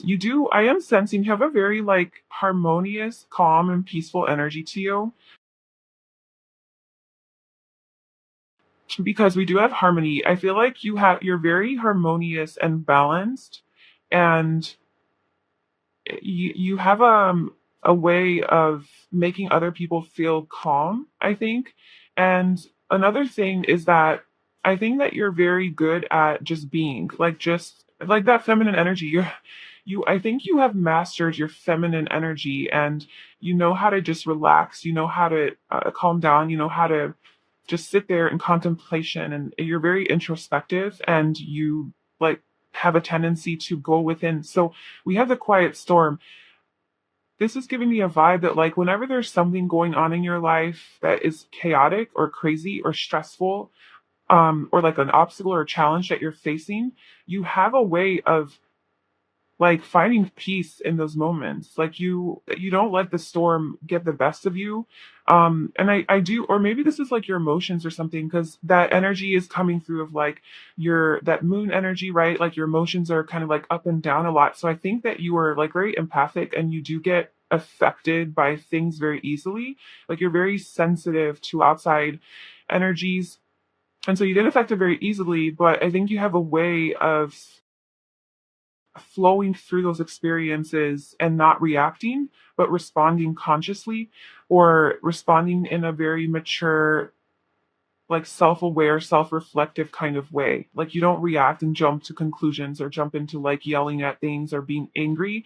you do, I am sensing you have a very like harmonious, calm, and peaceful energy to you because we do have harmony. I feel like you're very harmonious and balanced, and you have a way of making other people feel calm, I think. And another thing is that I think that you're very good at just being like just like that feminine energy. I think you have mastered your feminine energy, and you know how to just relax, you know how to calm down, you know how to just sit there in contemplation, and you're very introspective, and you like have a tendency to go within. So we have the quiet storm. This is giving me a vibe that like whenever there's something going on in your life that is chaotic or crazy or stressful, or like an obstacle or a challenge that you're facing, you have a way of like finding peace in those moments. Like you don't let the storm get the best of you. And I do, or maybe this is like your emotions or something, because that energy is coming through of like your that moon energy, right? Like your emotions are kind of like up and down a lot. So I think that you are like very empathic, and you do get affected by things very easily. Like you're very sensitive to outside energies. And so you get affected very easily, but I think you have a way of flowing through those experiences and not reacting, but responding consciously, or responding in a very mature, like self aware, self reflective kind of way. Like you don't react and jump to conclusions or jump into like yelling at things or being angry.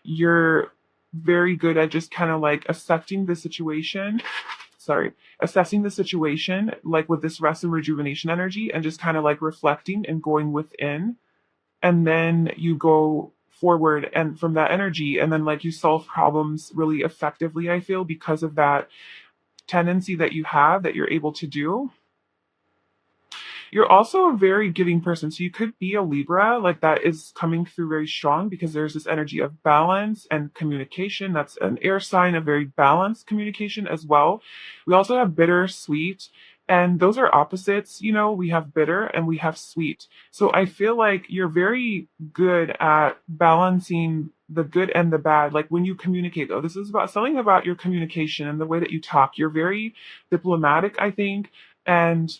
You're very good at just kind of like accepting the situation. Sorry, assessing the situation, like with this rest and rejuvenation energy, and just kind of like reflecting and going within, and then you go forward and from that energy, and then like you solve problems really effectively, I feel, because of that tendency that you have that you're able to do. You're also a very giving person, so you could be a Libra. Like that is coming through very strong because there's this energy of balance and communication. That's an air sign of very balanced communication as well. We also have bitter, sweet, and those are opposites. You know, we have bitter and we have sweet. So I feel like you're very good at balancing the good and the bad. Like when you communicate, though, this is about something about your communication and the way that you talk. You're very diplomatic, I think, and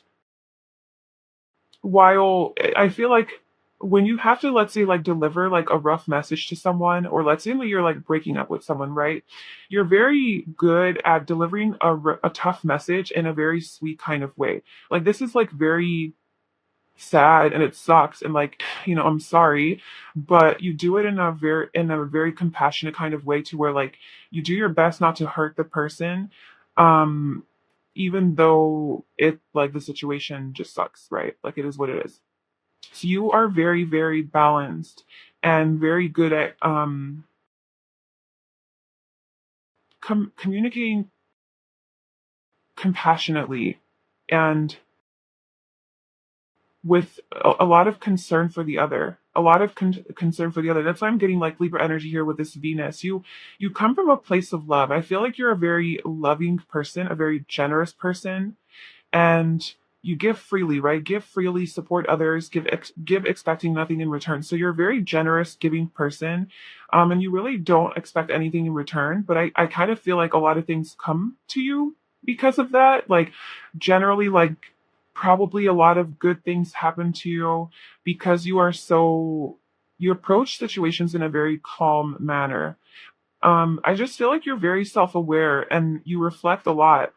while I feel like when you have to, let's say, like deliver like a rough message to someone, or let's say you're like breaking up with someone, right? You're very good at delivering a tough message in a very sweet kind of way. Like this is like very sad and it sucks, and like, you know, I'm sorry, but you do it in a very compassionate kind of way, to where like you do your best not to hurt the person. Um Even though it like the situation just sucks, right? Like it is what it is. So you are very, very balanced and very good at communicating compassionately, and with a lot of concern for the other, a lot of concern for the other. That's why I'm getting like Libra energy here with this Venus. You come from a place of love. I feel like you're a very loving person, a very generous person, and you give freely, right? Give freely, support others, give expecting nothing in return. So you're a very generous, giving person, and you really don't expect anything in return. But I kind of feel like a lot of things come to you because of that. Like generally, like probably a lot of good things happen to you because you approach situations in a very calm manner. I just feel like you're very self-aware and you reflect a lot.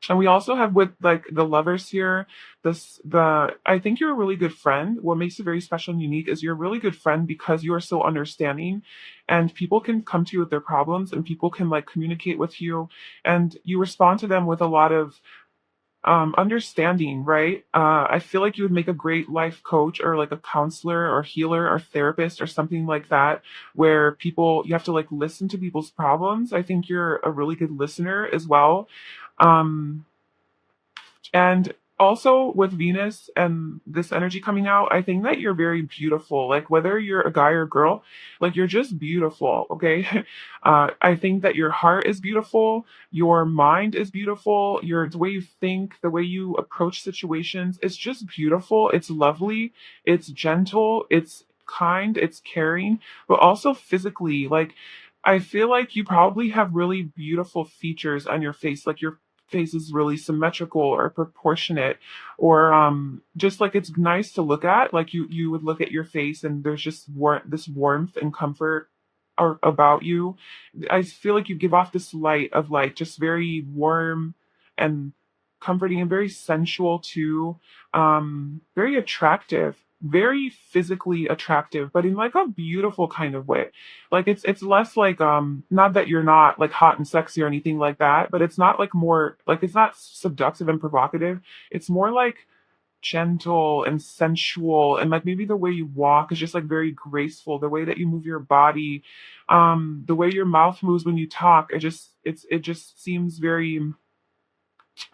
And we also have with like the lovers here, I think you're a really good friend. What makes you very special and unique is you're a really good friend because you are so understanding, and people can come to you with their problems, and people can like communicate with you, and you respond to them with a lot of understanding, right? I feel like you would make a great life coach, or like a counselor or healer or therapist or something like that, where you have to like listen to people's problems. I think you're a really good listener as well. Um, and also with Venus and this energy coming out, I think that you're very beautiful. Like whether you're a guy or a girl, like you're just beautiful, okay? I think that your heart is beautiful, your mind is beautiful, the way you think, the way you approach situations, it's just beautiful. It's lovely, it's gentle, it's kind, it's caring, but also physically. Like, I feel like you probably have really beautiful features on your face. Like your face is really symmetrical or proportionate, or just like it's nice to look at. Like you would look at your face and there's just this warmth and comfort about you. I feel like you give off this light of like just very warm and comforting and very sensual too. Very attractive, very physically attractive, but in like a beautiful kind of way. Like it's less like not that you're not like hot and sexy or anything like that, but it's not like more like it's not seductive and provocative. It's more like gentle and sensual, and like maybe the way you walk is just like very graceful, the way that you move your body, the way your mouth moves when you talk, it just seems very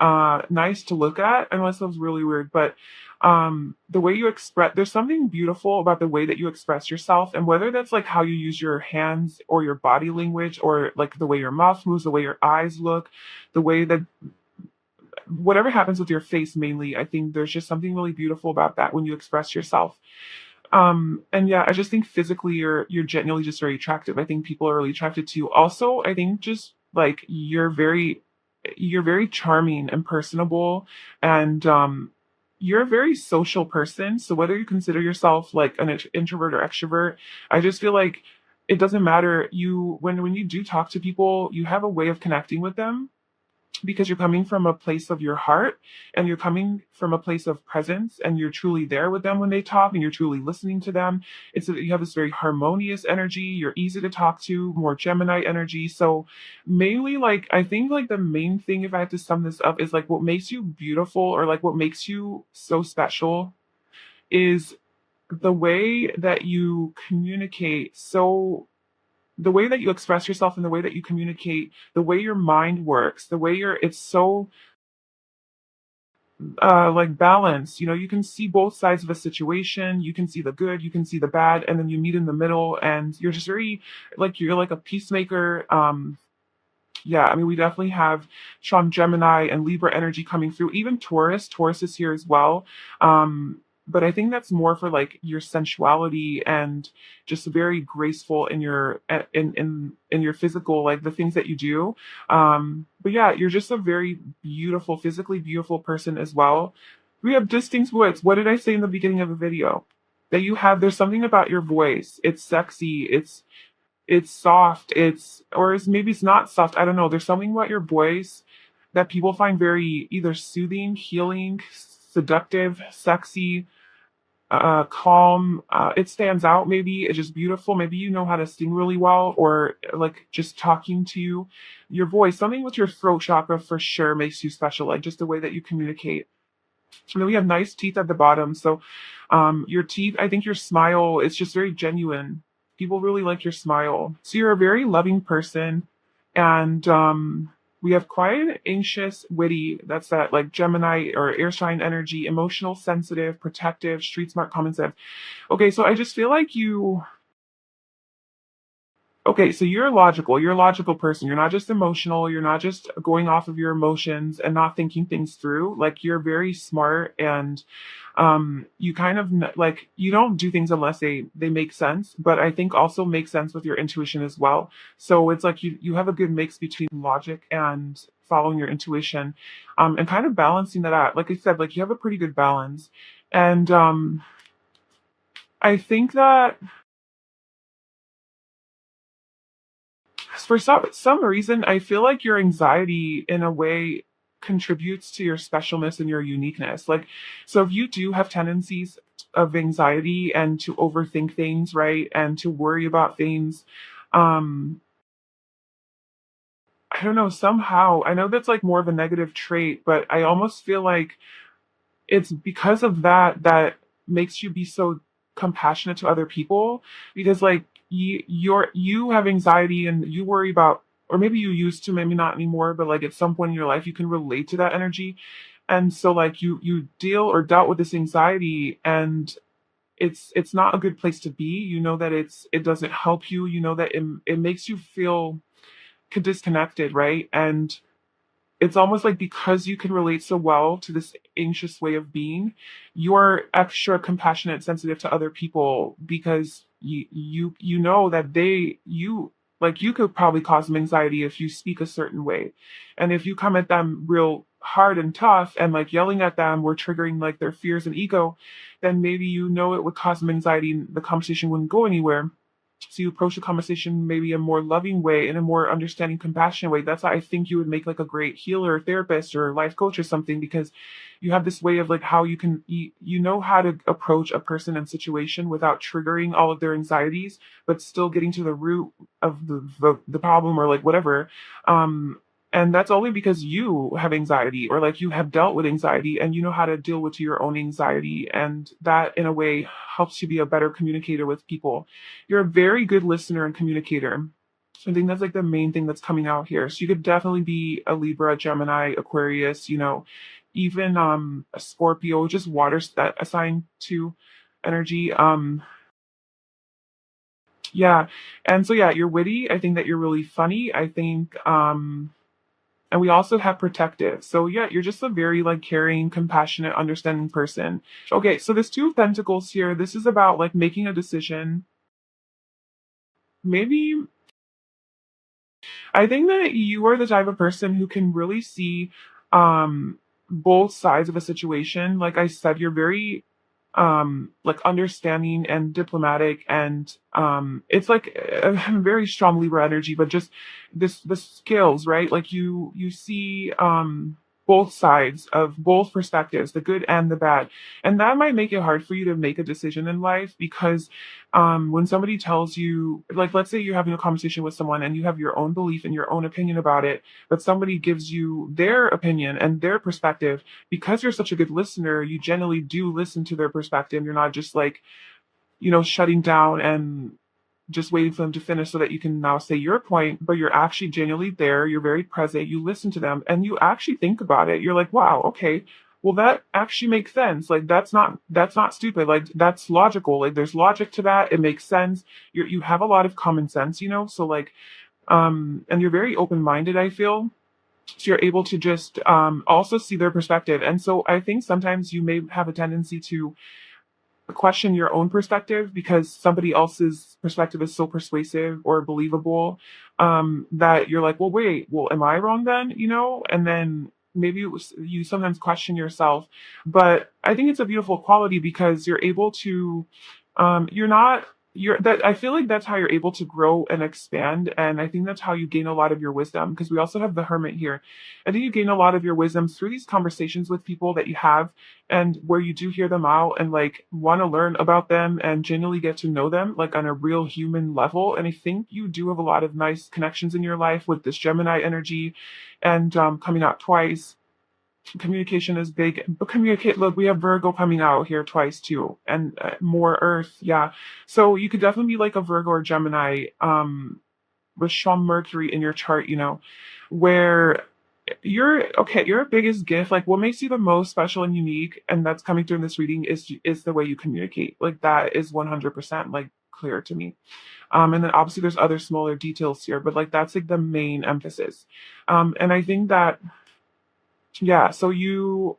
nice to look at. I know that sounds really weird, but the way you express, there's something beautiful about the way that you express yourself, and whether that's like how you use your hands or your body language, or like the way your mouth moves, the way your eyes look, the way that whatever happens with your face mainly, I think there's just something really beautiful about that when you express yourself. And yeah, I just think physically you're genuinely just very attractive. I think people are really attracted to you. Also, I think just like you're very charming and personable, and you're a very social person. So whether you consider yourself like an introvert or extrovert, I just feel like it doesn't matter. You when you do talk to people, you have a way of connecting with them because you're coming from a place of your heart, and you're coming from a place of presence, and you're truly there with them when they talk, and you're truly listening to them. You have this very harmonious energy. You're easy to talk to, more Gemini energy. So mainly, like, I think like the main thing, if I had to sum this up, is like what makes you beautiful, or like what makes you so special, is the way that you communicate. So the way that you express yourself and the way that you communicate, the way your mind works, the way it's so like balanced. You know, you can see both sides of a situation. You can see the good, you can see the bad, and then you meet in the middle, and you're just very like you're like a peacemaker. Yeah, I mean, we definitely have strong Gemini and Libra energy coming through. Even Taurus, Taurus is here as well. But I think that's more for like your sensuality and just very graceful in your in your physical, like the things that you do. But yeah, you're just a very beautiful, physically beautiful person as well. We have distinct voice. What did I say in the beginning of the video? That you have, there's something about your voice. It's sexy. It's soft, maybe it's not soft, I don't know. There's something about your voice that people find very either soothing, healing, seductive, sexy, calm. It stands out. Maybe it's just beautiful. Maybe you know how to sing really well, or like just talking to you, your voice, something with your throat chakra for sure makes you special, like just the way that you communicate. And then we have nice teeth at the bottom. So your teeth, I think your smile is just very genuine. People really like your smile. So you're a very loving person. And we have quiet, anxious, witty. That's that like Gemini or air sign energy, emotional, sensitive, protective, street smart, common sense. Okay, so I just feel like okay, so you're a logical person. You're not just emotional. You're not just going off of your emotions and not thinking things through. Like you're very smart, and you kind of like you don't do things unless they make sense, but I think also make sense with your intuition as well. So it's like you have a good mix between logic and following your intuition, and kind of balancing that out. Like I said, like you have a pretty good balance. And I think that for some reason, I feel like your anxiety in a way contributes to your specialness and your uniqueness. Like, so if you do have tendencies of anxiety and to overthink things, right, and to worry about things, um, I don't know, somehow, I know that's like more of a negative trait, but I almost feel like it's because of that that makes you be so compassionate to other people, because like you have anxiety and you worry about, or maybe you used to, maybe not anymore, but like at some point in your life you can relate to that energy, and so like you deal or dealt with this anxiety, and it's not a good place to be. You know that it doesn't help you. You know that it makes you feel disconnected, right? And it's almost like because you can relate so well to this anxious way of being, you're extra compassionate, sensitive to other people because you know that you like you could probably cause them anxiety if you speak a certain way. And if you come at them real hard and tough and like yelling at them or triggering like their fears and ego, then maybe you know it would cause them anxiety and the conversation wouldn't go anywhere. So you approach the conversation maybe a more loving way, in a more understanding, compassionate way. That's why I think you would make like a great healer, therapist, or life coach or something, because you have this way of like how you know how to approach a person and situation without triggering all of their anxieties, but still getting to the root of the problem or like whatever. Um, and that's only because you have anxiety or like you have dealt with anxiety and you know how to deal with your own anxiety. And that in a way helps you be a better communicator with people. You're a very good listener and communicator. So I think that's like the main thing that's coming out here. So you could definitely be a Libra, Gemini, Aquarius, even a Scorpio, just water that assigned to energy. Yeah. And so yeah, you're witty. I think that you're really funny. I think and we also have protective. So yeah, you're just a very like caring, compassionate, understanding person. Okay, so this two of pentacles here, this is about like making a decision. Maybe I think that you are the type of person who can really see both sides of a situation. Like I said, you're very like understanding and diplomatic, and it's like a very strong Libra energy, but just the skills, right? Like you see both sides of both perspectives, the good and the bad. And that might make it hard for you to make a decision in life because when somebody tells you, like, let's say you're having a conversation with someone and you have your own belief and your own opinion about it, but somebody gives you their opinion and their perspective. Because you're such a good listener, you generally do listen to their perspective. You're not just like, shutting down and just waiting for them to finish so that you can now say your point, but you're actually genuinely there. You're very present. You listen to them and you actually think about it. You're like, wow, okay. Well, that actually makes sense. Like that's not stupid. Like that's logical. Like there's logic to that. It makes sense. You have a lot of common sense, so like and you're very open-minded, I feel. So you're able to just also see their perspective. And so I think sometimes you may have a tendency to question your own perspective because somebody else's perspective is so persuasive or believable, that you're like, well, wait, well, am I wrong then? And then maybe you sometimes question yourself. But I think it's a beautiful quality because you're able to, you're not, you're that I feel like that's how you're able to grow and expand. And I think that's how you gain a lot of your wisdom, because we also have the hermit here. I think you gain a lot of your wisdom through these conversations with people that you have, and where you do hear them out and like want to learn about them and genuinely get to know them like on a real human level. And I think you do have a lot of nice connections in your life with this Gemini energy, and coming out twice. Communication is big, but communicate. Look, we have Virgo coming out here twice too, and more Earth. Yeah, so you could definitely be like a Virgo or Gemini, with strong Mercury in your chart. Where your biggest gift, like what makes you the most special and unique, and that's coming through in this reading, is the way you communicate. Like that is 100% like clear to me. And then obviously there's other smaller details here, but like that's like the main emphasis. And I think that, yeah, so you're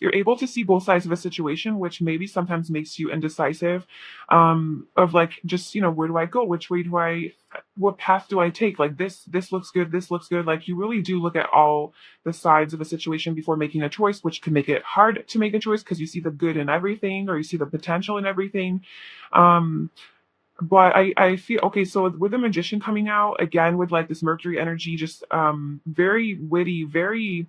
able to see both sides of a situation, which maybe sometimes makes you indecisive, of like, just, where do I go? Which way do what path do I take? Like this looks good. This looks good. Like you really do look at all the sides of a situation before making a choice, which can make it hard to make a choice because you see the good in everything or you see the potential in everything. Um, but I feel okay. So with the magician coming out again with like this Mercury energy, just very witty, very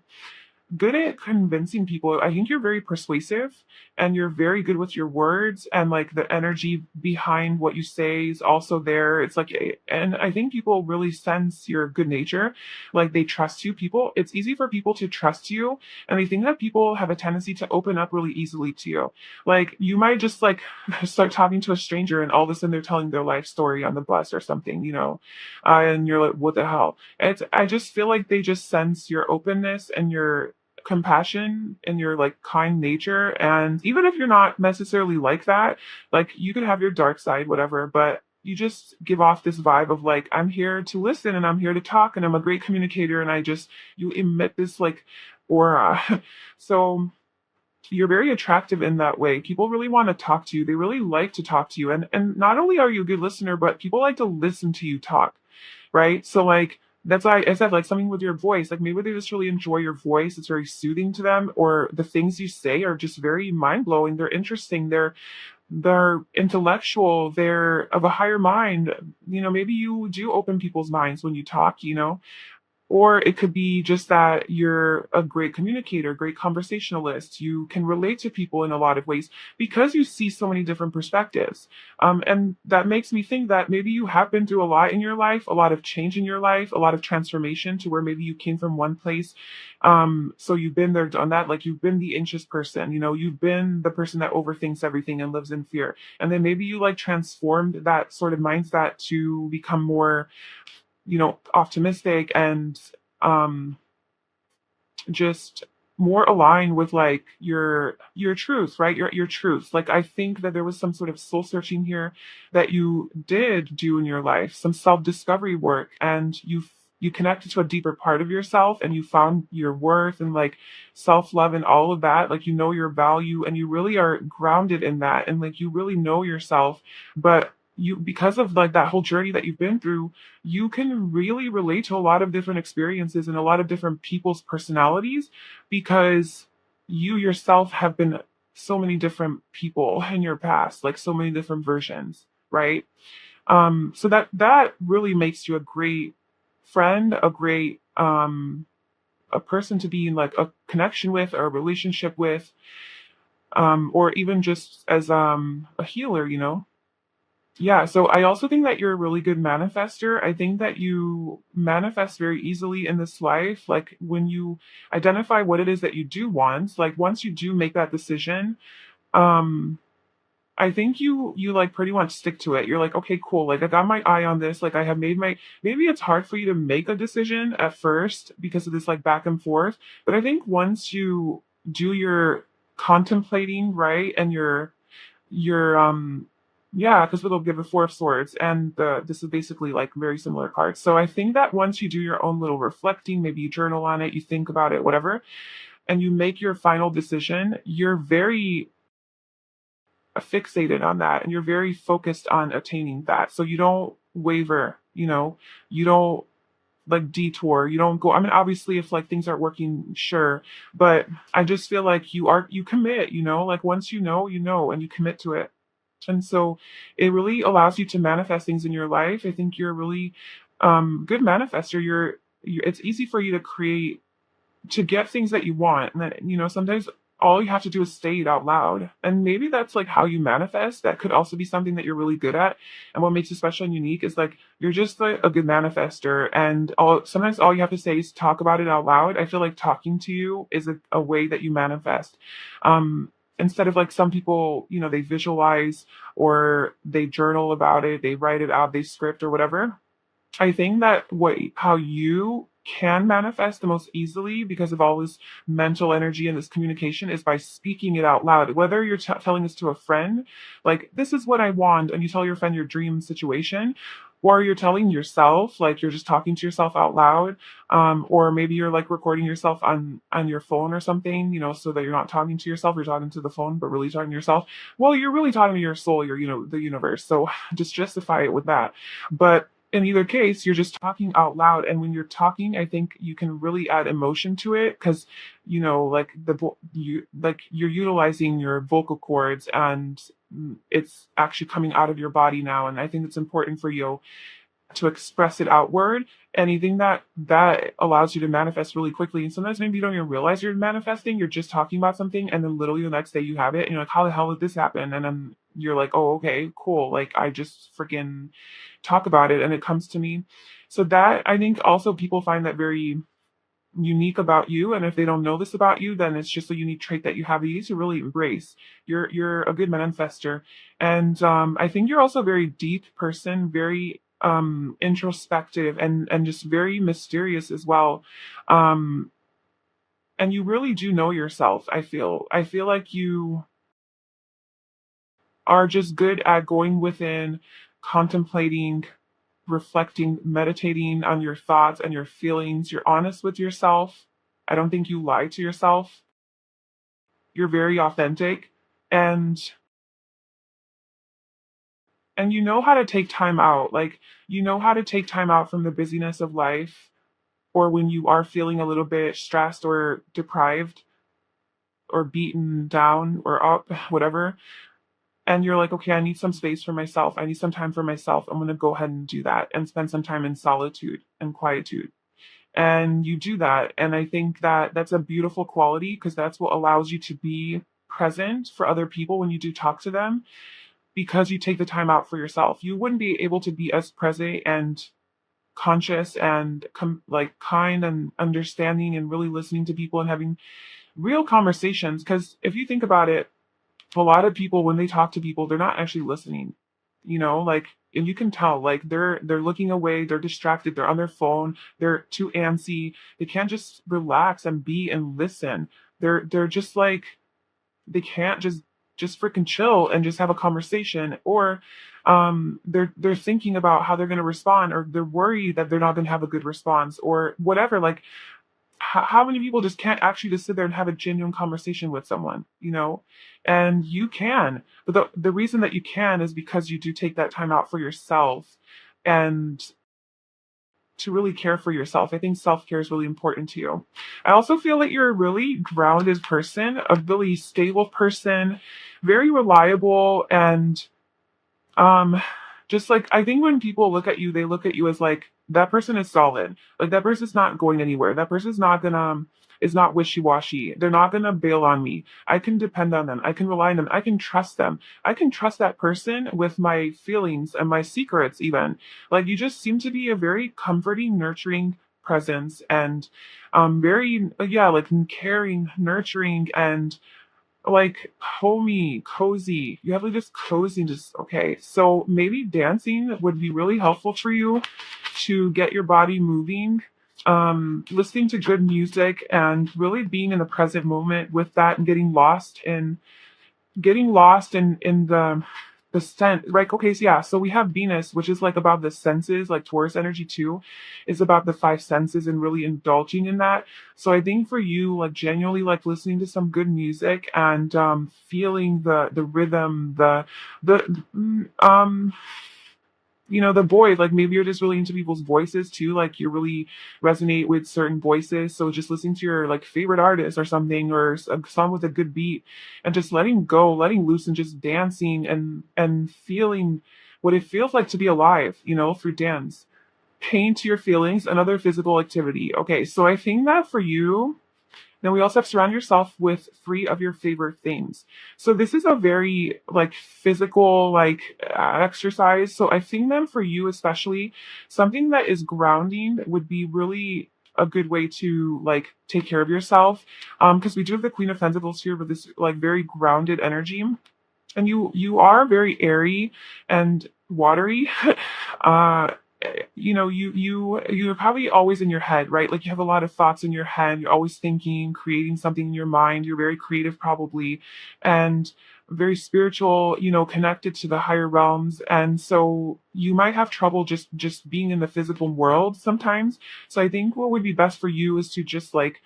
good at convincing people. I think you're very persuasive and you're very good with your words, and like the energy behind what you say is also there. It's like, and I think people really sense your good nature. Like they trust you. It's easy for people to trust you. And I think that people have a tendency to open up really easily to you. Like you might just like start talking to a stranger and all of a sudden they're telling their life story on the bus or something, and you're like, what the hell? I just feel like they just sense your openness and your compassion and your like kind nature. And even if you're not necessarily like that, like you could have your dark side, whatever, but you just give off this vibe of like, I'm here to listen and I'm here to talk and I'm a great communicator, and you emit this like aura. So you're very attractive in that way. People really want to talk to you. They really like to talk to you. And not only are you a good listener, but people like to listen to you talk, right? So like that's why I said like something with your voice. Like maybe they just really enjoy your voice. It's very soothing to them, or the things you say are just very mind blowing. They're interesting. They're intellectual. They're of a higher mind. Maybe you do open people's minds when you talk. Or it could be just that you're a great communicator, great conversationalist. You can relate to people in a lot of ways because you see so many different perspectives. And that makes me think that maybe you have been through a lot in your life, a lot of change in your life, a lot of transformation to where maybe you came from one place. So you've been there, done that. Like you've been the anxious person, you've been the person that overthinks everything and lives in fear. And then maybe you like transformed that sort of mindset to become more optimistic and um just more aligned with like your truth, right? Your truth. Like I think that there was some sort of soul searching here that you did do in your life, some self-discovery work, and you connected to a deeper part of yourself and you found your worth and like self-love and all of that. Like your value and you really are grounded in that, and like you really know yourself. But you, because of like that whole journey that you've been through, you can really relate to a lot of different experiences and a lot of different people's personalities, because you yourself have been so many different people in your past, like so many different versions, right? So that really makes you a great friend, a great a person to be in like a connection with or a relationship with, or even just as a healer. Yeah, so I also think that you're a really good manifester. I think that you manifest very easily in this life. Like when you identify what it is that you do want, like once you do make that decision, um, I think you like pretty much stick to it. You're like, okay, cool. Like I got my eye on this. Like I have made my, maybe it's hard for you to make a decision at first because of this like back and forth. But I think once you do your contemplating, right, and your yeah, because it'll give a four of swords, and this is basically like very similar cards. So I think that once you do your own little reflecting, maybe you journal on it, you think about it, whatever, and you make your final decision, you're very fixated on that and you're very focused on attaining that. So you don't waver, you don't like detour, you don't go. I mean, obviously if like things aren't working, sure, but I just feel like you commit, like once and you commit to it. And so it really allows you to manifest things in your life. I think you're a really good manifester. It's easy for you to create, to get things that you want. And that, sometimes all you have to do is say it out loud. And maybe that's like how you manifest. That could also be something that you're really good at. And what makes you special and unique is like you're just like a good manifester. And sometimes all you have to say is talk about it out loud. I feel like talking to you is a way that you manifest. Instead of like some people, they visualize or they journal about it, they write it out, they script or whatever. I think that how you can manifest the most easily because of all this mental energy and this communication is by speaking it out loud. Whether you're telling this to a friend, like this is what I want, and you tell your friend your dream situation, or you're telling yourself, like you're just talking to yourself out loud, or maybe you're like recording yourself on your phone or something, so that you're not talking to yourself, you're talking to the phone, but really talking to yourself. Well, you're really talking to your soul, the universe. So just justify it with that. But in either case, you're just talking out loud. And when you're talking, I think you can really add emotion to it because, like you're utilizing your vocal cords and it's actually coming out of your body now. And I think it's important for you to express it outward. Anything that allows you to manifest really quickly. And sometimes maybe you don't even realize you're manifesting. You're just talking about something, and then literally the next day you have it, and you're like, "How the hell did this happen?" And then you're like, "Oh, okay, cool. Like I just freaking talk about it, and it comes to me." So that I think also people find that very unique about you, and if they don't know this about you, then it's just a unique trait that you have that you need to really embrace. You're a good manifester, and I think you're also a very deep person, very introspective and just very mysterious as well. um and you really do know yourself. I feel like you are just good at going within, contemplating, reflecting, meditating on your thoughts and your feelings. You're honest with yourself. I don't think you lie to yourself. You're very authentic, and you know how to take time out. Like, you know how to take time out from the busyness of life, or when you are feeling a little bit stressed or deprived or beaten down or up, whatever. And you're like, okay, I need some space for myself. I need some time for myself. I'm going to go ahead and do that and spend some time in solitude and quietude. And you do that. And I think that that's a beautiful quality, because that's what allows you to be present for other people when you do talk to them, because you take the time out for yourself. You wouldn't be able to be as present and conscious and like kind and understanding and really listening to people and having real conversations. Because if you think about it, a lot of people, when they talk to people, they're not actually listening, like, and you can tell, like, they're looking away, they're distracted, they're on their phone, they're too antsy, they can't just relax and be and listen. They're just like, they can't just freaking chill and just have a conversation, or they're thinking about how they're going to respond, or they're worried that they're not going to have a good response or whatever. Like, how many people just can't actually just sit there and have a genuine conversation with someone? And you can, but the reason that you can is because you do take that time out for yourself, and to really care for yourself. I think self-care is really important to you. I also feel that you're a really grounded person, a really stable person, very reliable, and um, just like, I think when people look at you, they look at you as like, that person is solid. Like, that person's not going anywhere. That person's not gonna is not wishy-washy. They're not gonna bail on me. I can depend on them. I can rely on them. I can trust them. I can trust that person with my feelings and my secrets even. Like, you just seem to be a very comforting, nurturing presence, and very, yeah, like caring, nurturing, and like homey, cozy. You have like this cozy, just okay. So maybe dancing would be really helpful for you to get your body moving. Listening to good music and really being in the present moment with that, and getting lost in the sense, right? Okay, so yeah, so we have Venus, which is like about the senses, like Taurus energy too, is about the five senses and really indulging in that. So I think for you, like genuinely like listening to some good music and feeling the rhythm, the voice, like maybe you're just really into people's voices too, like you really resonate with certain voices. So just listening to your like favorite artist or something, or a song with a good beat, and just letting go, letting loose, and just dancing and feeling what it feels like to be alive, through dance. Paint your feelings, another physical activity. Okay, so I think that for you, then we also have surround yourself with three of your favorite things. So this is a very like physical like exercise. So I think that for you especially, something that is grounding would be really a good way to like take care of yourself. Because we do have the Queen of Pentacles here with this like very grounded energy, and you are very airy and watery. uh you're probably always in your head, right? Like, you have a lot of thoughts in your head, you're always thinking, creating something in your mind, you're very creative probably, and very spiritual, connected to the higher realms. And so you might have trouble just being in the physical world sometimes. So I think what would be best for you is to just like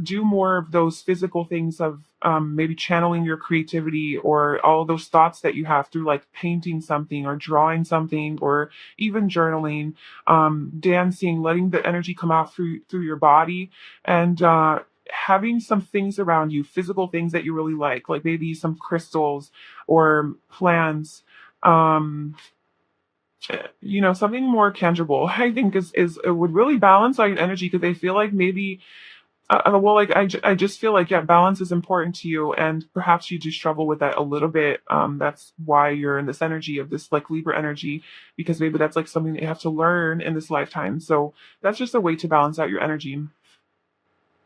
do more of those physical things of maybe channeling your creativity or all those thoughts that you have through like painting something or drawing something, or even journaling, dancing, letting the energy come out through your body, and having some things around you, physical things that you really like maybe some crystals or plants. Um, Something more tangible. I think is it would really balance out your energy, because I feel like maybe well, like I just feel like, yeah, balance is important to you, and perhaps you do struggle with that a little bit. That's why you're in this energy of this like Libra energy, because maybe that's like something that you have to learn in this lifetime. So that's just a way to balance out your energy.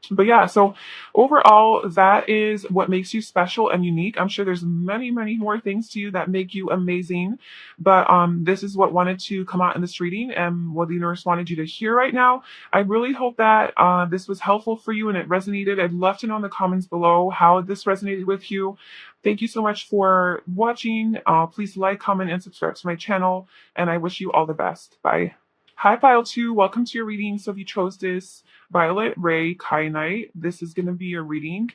But yeah, so overall, that is what makes you special and unique. I'm sure there's many, many more things to you that make you amazing. But this is what wanted to come out in this reading and what the universe wanted you to hear right now. I really hope that this was helpful for you and it resonated. I'd love to know in the comments below how this resonated with you. Thank you so much for watching. Please like, comment, and subscribe to my channel. And I wish you all the best. Bye. Hi, Pile 2. Welcome to your reading. So if you chose this Violet Ray Kyanite, this is going to be your reading.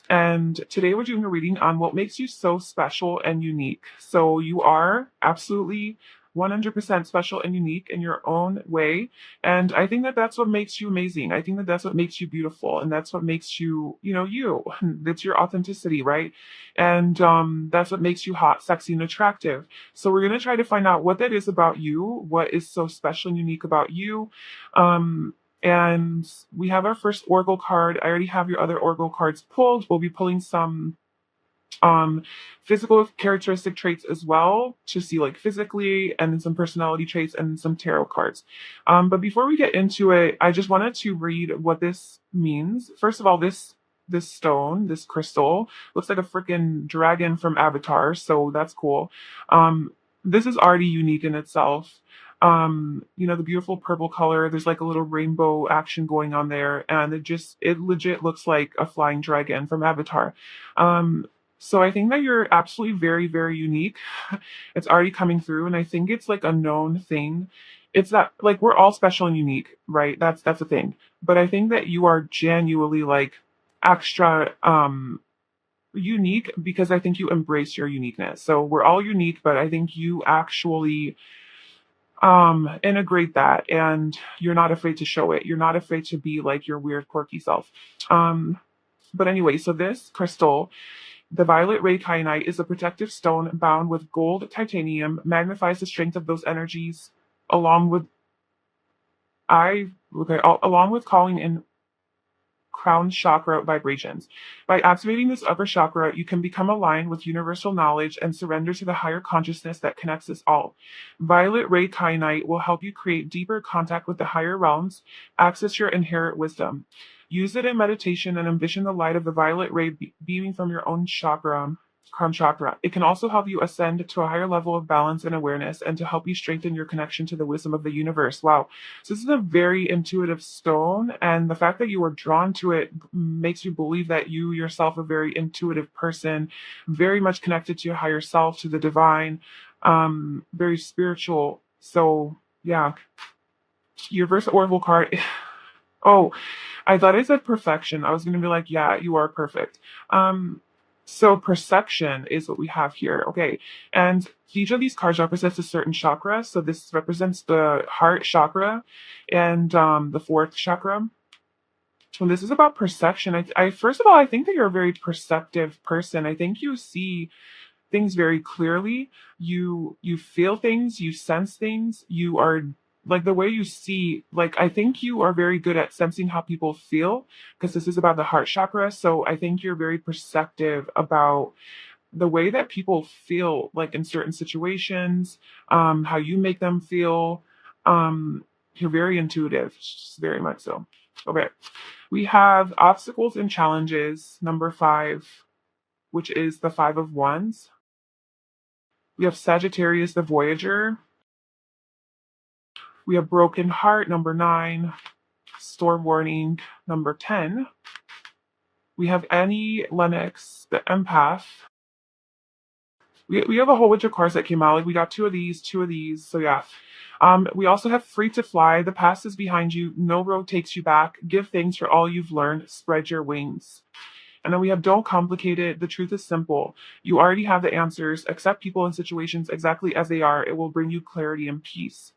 And today we're doing a reading on what makes you so special and unique. So you are absolutely 100% special and unique in your own way. And I think that that's what makes you amazing. I think that that's what makes you beautiful. And that's what makes you, you. That's your authenticity, right? And that's what makes you hot, sexy, and attractive. So we're going to try to find out what that is about you, what is so special and unique about you. And we have our first oracle card. I already have your other oracle cards pulled. We'll be pulling some physical characteristic traits as well to see like physically, and then some personality traits and some tarot cards. But before we get into it, I just wanted to read what this means. First of all, this stone, this crystal, looks like a freaking dragon from Avatar, so that's cool. This is already unique in itself. The beautiful purple color, there's like a little rainbow action going on there, and it legit looks like a flying dragon from Avatar. So I think that you're absolutely very, very unique. It's already coming through, and I think it's like a known thing. It's that like we're all special and unique, right? That's the thing. But I think that you are genuinely like extra unique because I think you embrace your uniqueness. So we're all unique, but I think you actually integrate that, and you're not afraid to show it. You're not afraid to be like your weird quirky self. But anyway, so this crystal, the Violet Ray Kyanite, is a protective stone bound with gold titanium, magnifies the strength of those energies, along with along with calling in crown chakra vibrations. By activating this upper chakra, you can become aligned with universal knowledge and surrender to the higher consciousness that connects us all. Violet Ray Kyanite will help you create deeper contact with the higher realms, access your inherent wisdom. Use it in meditation and envision the light of the violet ray beaming from your own chakra, crown chakra. It can also help you ascend to a higher level of balance and awareness, and to help you strengthen your connection to the wisdom of the universe. Wow. So this is a very intuitive stone, and the fact that you were drawn to it makes you believe that you yourself are a very intuitive person, very much connected to your higher self, to the divine, very spiritual. So yeah, your first oracle card. Oh, I thought it said perfection. I was gonna be like, yeah, you are perfect. So perception is what we have here. Okay. And each of these cards represents a certain chakra. So this represents the heart chakra and the fourth chakra. So this is about perception. I first of all, I think that you're a very perceptive person. I think you see things very clearly. You feel things, you sense things, you are like the way you see, like I think you are very good at sensing how people feel, because this is about the heart chakra. So I think you're very perceptive about the way that people feel, like in certain situations, how you make them feel. You're very intuitive, very much so. Okay. We have obstacles and challenges, number 5, which is the 5 of Wands. We have Sagittarius, the Voyager. We have Broken Heart, number 9. Storm Warning, number 10. We have Annie Lennox, the Empath. We have a whole bunch of cards that came out. Like we got two of these. So yeah. We also have Free to Fly. The past is behind you. No road takes you back. Give thanks for all you've learned. Spread your wings. And then we have Don't Complicate It. The truth is simple. You already have the answers. Accept people and situations exactly as they are. It will bring you clarity and peace.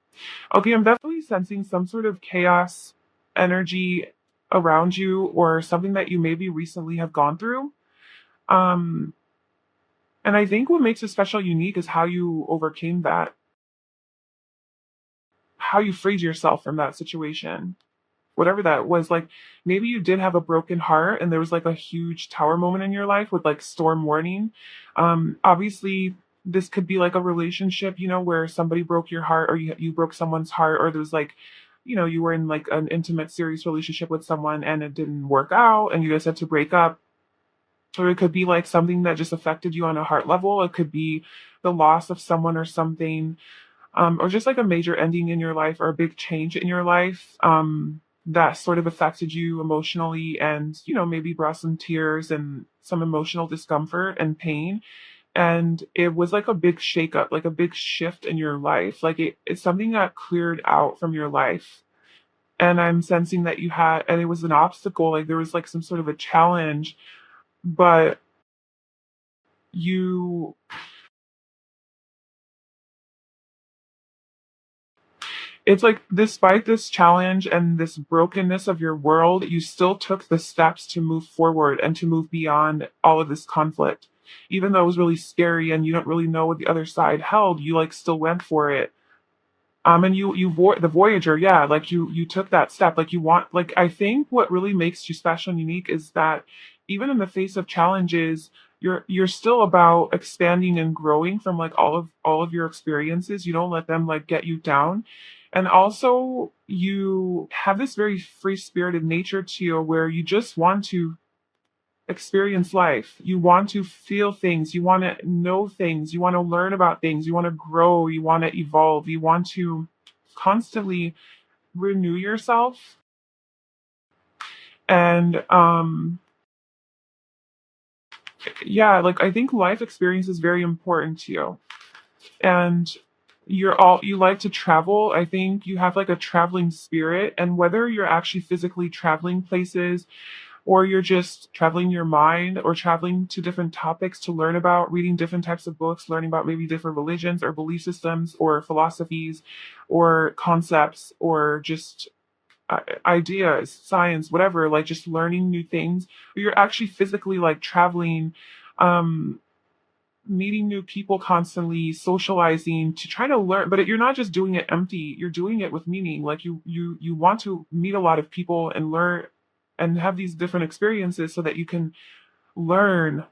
Okay, I'm definitely sensing some sort of chaos energy around you, or something that you maybe recently have gone through. And I think what makes it special, unique, is how you overcame that, how you freed yourself from that situation, whatever that was. Like maybe you did have a broken heart and there was like a huge tower moment in your life with like storm warning. Obviously this could be like a relationship, where somebody broke your heart, or you broke someone's heart, or there's like you were in like an intimate, serious relationship with someone and it didn't work out and you guys had to break up. Or it could be like something that just affected you on a heart level. It could be the loss of someone or something, or just like a major ending in your life or a big change in your life, that sort of affected you emotionally and, maybe brought some tears and some emotional discomfort and pain. And it was like a big shakeup, like a big shift in your life. Like it's something that cleared out from your life. And I'm sensing that you had, and it was an obstacle, like there was like some sort of a challenge, but you it's like despite this challenge and this brokenness of your world, you still took the steps to move forward and to move beyond all of this conflict. Even though it was really scary and you don't really know what the other side held, you like still went for it. And the Voyager, yeah, like you took that step. Like you want, like I think what really makes you special and unique is that even in the face of challenges, you're still about expanding and growing from like all of your experiences. You don't let them like get you down. And also you have this very free spirited nature to you where you just want to experience life. You want to feel things. You want to know things. You want to learn about things. You want to grow. You want to evolve. You want to constantly renew yourself. And yeah, like I think life experience is very important to you. And you like to travel. I think you have like a traveling spirit. And whether you're actually physically traveling places or you're just traveling your mind or traveling to different topics to learn about, reading different types of books, learning about maybe different religions or belief systems or philosophies or concepts or just ideas, science, whatever, like just learning new things. Or you're actually physically like traveling, um, meeting new people constantly, socializing to try to learn. But you're not just doing it empty. You're doing it with meaning. Like you want to meet a lot of people and learn and have these different experiences so that you can learn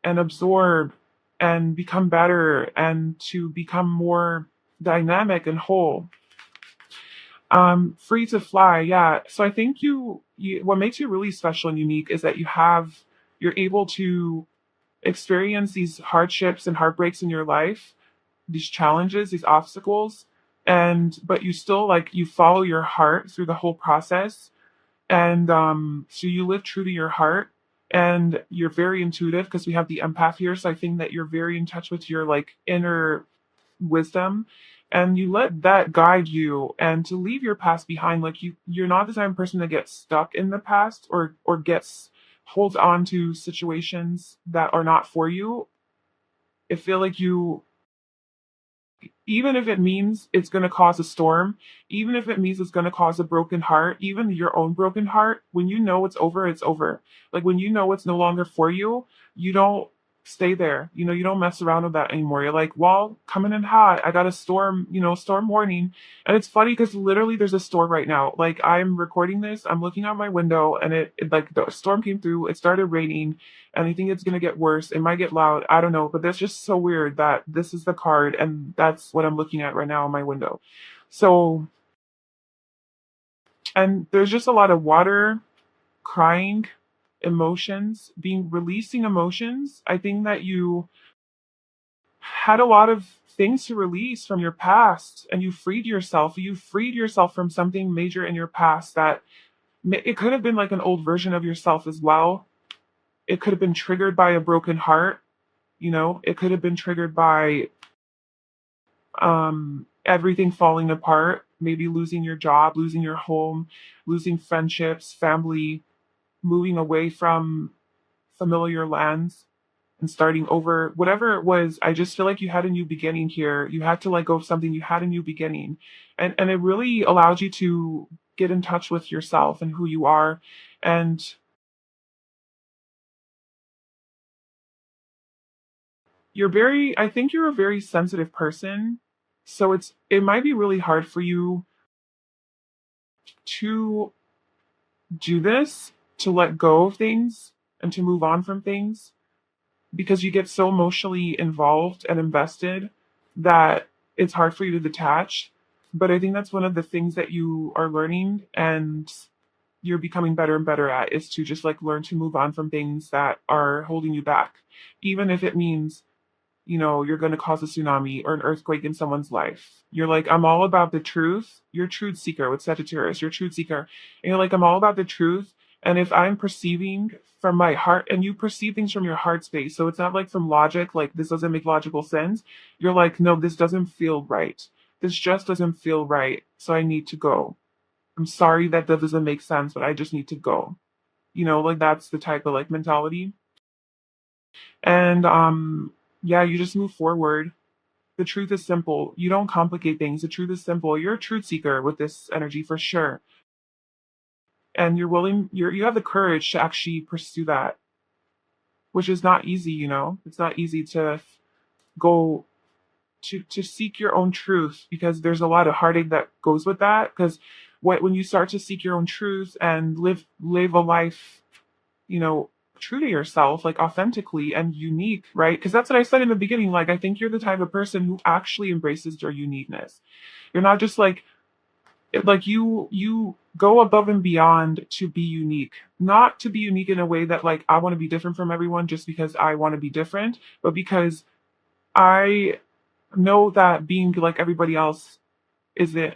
and absorb and become better and to become more dynamic and whole. Free to fly, yeah. So I think you what makes you really special and unique is that you're able to experience these hardships and heartbreaks in your life, these challenges, these obstacles, and but you still like you follow your heart through the whole process. And so you live true to your heart and you're very intuitive because we have the empath here. So I think that you're very in touch with your like inner wisdom and you let that guide you and to leave your past behind. Like you're not the type of person that gets stuck in the past or gets holds on to situations that are not for you. I feel like you, even if it means it's going to cause a storm, even if it means it's going to cause a broken heart, even your own broken heart, when you know it's over, it's over. Like when you know it's no longer for you, you don't stay there. You don't mess around with that anymore. You're like, well, coming in hot. I got a storm, storm warning. And it's funny because literally there's a storm right now. Like I'm recording this, I'm looking out my window and it like the storm came through, it started raining and I think it's gonna get worse. It might get loud. I don't know, but that's just so weird that this is the card, and that's what I'm looking at right now on my window. So, and there's just a lot of water, crying, emotions, releasing emotions. I think that you had a lot of things to release from your past, and you freed yourself. You freed yourself from something major in your past that it could have been like an old version of yourself as well. It could have been triggered by a broken heart. It could have been triggered by everything falling apart, maybe losing your job, losing your home, losing friendships, family, moving away from familiar lands and starting over. Whatever it was, I just feel like you had a new beginning here. You had to let go of something, you had a new beginning. And it really allowed you to get in touch with yourself and who you are. And I think you're a very sensitive person. So it might be really hard for you to do this, to let go of things and to move on from things because you get so emotionally involved and invested that it's hard for you to detach. But I think that's one of the things that you are learning and you're becoming better and better at, is to just like learn to move on from things that are holding you back. Even if it means, you're going to cause a tsunami or an earthquake in someone's life. You're like, I'm all about the truth. You're a truth seeker with Sagittarius. You're a truth seeker. And you're like, I'm all about the truth. And if I'm perceiving from my heart, and you perceive things from your heart space, so it's not like from logic, like this doesn't make logical sense. You're like, no, this doesn't feel right. This just doesn't feel right. So I need to go. I'm sorry that doesn't make sense, but I just need to go. Like that's the type of like mentality. And yeah, you just move forward. The truth is simple. You don't complicate things. The truth is simple. You're a truth seeker with this energy for sure. And you have the courage to actually pursue that, which is not easy. It's not easy to go to seek your own truth, because there's a lot of heartache that goes with that. Because when you start to seek your own truth and live a life, you know, true to yourself, like authentically and unique, right? Because that's what I said in the beginning. Like, I think you're the type of person who actually embraces your uniqueness. You're not just like you go above and beyond to be unique, not to be unique in a way that like I want to be different from everyone just because I want to be different, but because I know that being like everybody else isn't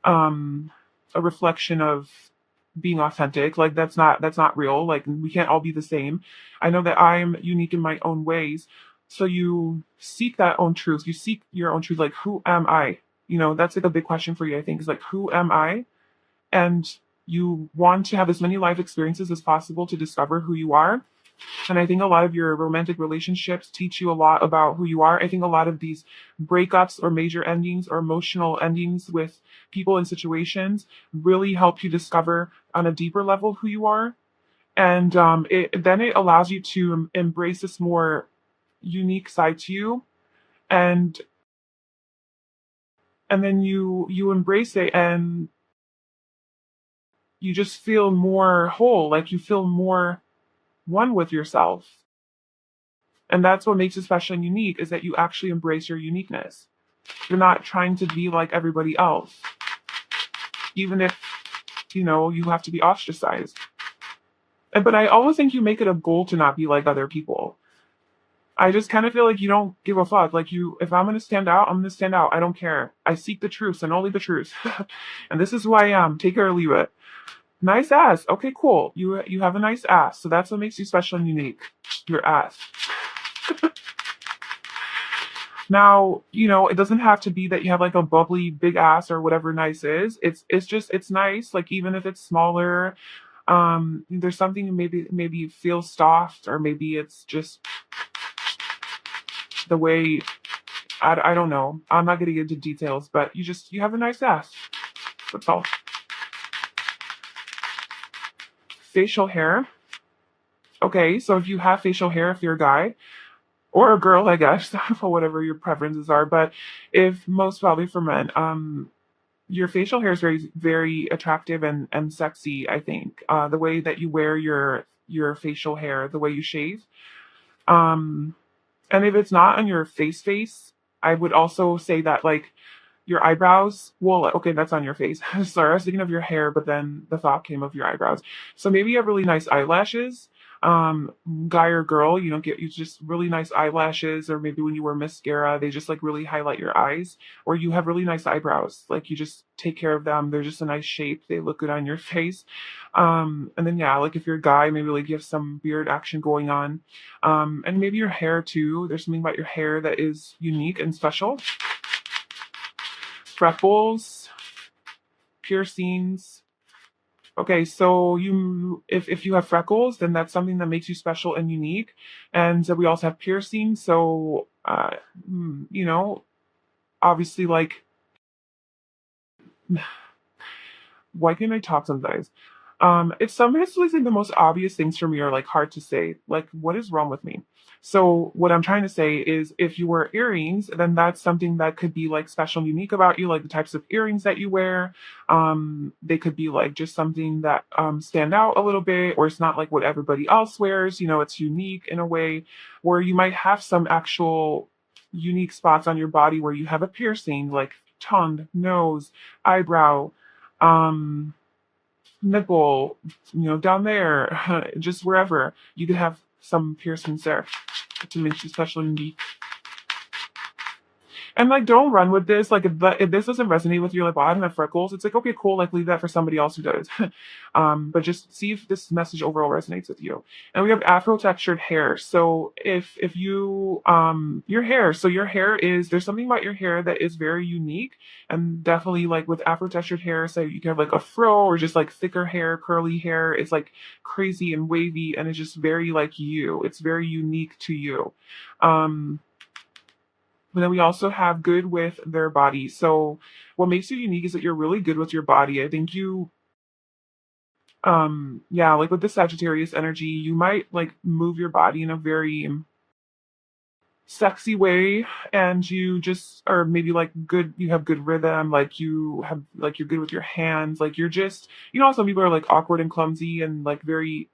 um a reflection of being authentic. Like that's not real. Like we can't all be the same. I know that I'm unique in my own ways. So you seek that own truth. You seek your own truth. Like, who am I? That's like a big question for you, I think, is like, who am I? And you want to have as many life experiences as possible to discover who you are. And I think a lot of your romantic relationships teach you a lot about who you are. I think a lot of these breakups or major endings or emotional endings with people and situations really help you discover on a deeper level who you are. And it allows you to embrace this more unique side to you. And then you embrace it, and you just feel more whole, like you feel more one with yourself. And that's what makes it special and unique, is that you actually embrace your uniqueness. You're not trying to be like everybody else, even if, you have to be ostracized. But I always think you make it a goal to not be like other people. I just kind of feel like you don't give a fuck. Like, if I'm going to stand out, I'm going to stand out. I don't care. I seek the truth and only the truth. And this is who I am. Take it or leave it. Nice ass. Okay, cool. You have a nice ass. So that's what makes you special and unique. Your ass. Now, it doesn't have to be that you have like a bubbly big ass or whatever nice is. It's nice, like even if it's smaller. There's something, maybe you feel soft, or maybe it's just the way, I don't know. I'm not getting into details, but you have a nice ass. That's all. Facial hair. Okay, so if you have facial hair, if you're a guy, or a girl, I guess, for whatever your preferences are. But if most probably for men, your facial hair is very, very attractive and sexy, I think. The way that you wear your facial hair, the way you shave. Um, and if it's not on your face, I would also say that like your eyebrows, well, okay, that's on your face. Sorry, I was thinking of your hair, but then the thought came of your eyebrows. So maybe you have really nice eyelashes. Guy or girl, get you just really nice eyelashes, or maybe when you wear mascara, they just like really highlight your eyes. Or you have really nice eyebrows, like you just take care of them. They're just a nice shape. They look good on your face. And then yeah, like if you're a guy, maybe like you have some beard action going on. And maybe your hair too. There's something about your hair that is unique and special. Freckles, piercings. Okay, so if you have freckles, then that's something that makes you special and unique. And we also have piercings. So obviously, like, why can't I talk sometimes? It's sometimes like the most obvious things for me are like hard to say. Like, what is wrong with me? So what I'm trying to say is, if you wear earrings, then that's something that could be like special and unique about you, like the types of earrings that you wear. They could be like just something that stand out a little bit, or it's not like what everybody else wears. It's unique in a way where you might have some actual unique spots on your body where you have a piercing, like tongue, nose, eyebrow, um, nipple, down there, just wherever. You could have some piercings there to make you special and unique. And like, don't run with this. Like, if this doesn't resonate with you, like, well, I don't have freckles. It's like, okay, cool. Like, leave that for somebody else who does. But just see if this message overall resonates with you. And we have Afro textured hair. So if you your hair, so your hair is there's something about your hair that is very unique, and definitely like with Afro textured hair, so you can have like a fro or just like thicker hair, curly hair. It's like crazy and wavy, and it's just very like you. It's very unique to you. Um, but then we also have good with their body. So what makes you unique is that you're really good with your body. I think you yeah, like with the Sagittarius energy, you might like move your body in a very sexy way, and you just are maybe like good, you have good rhythm, like you have like you're good with your hands, like you're just, how some people are like awkward and clumsy and like very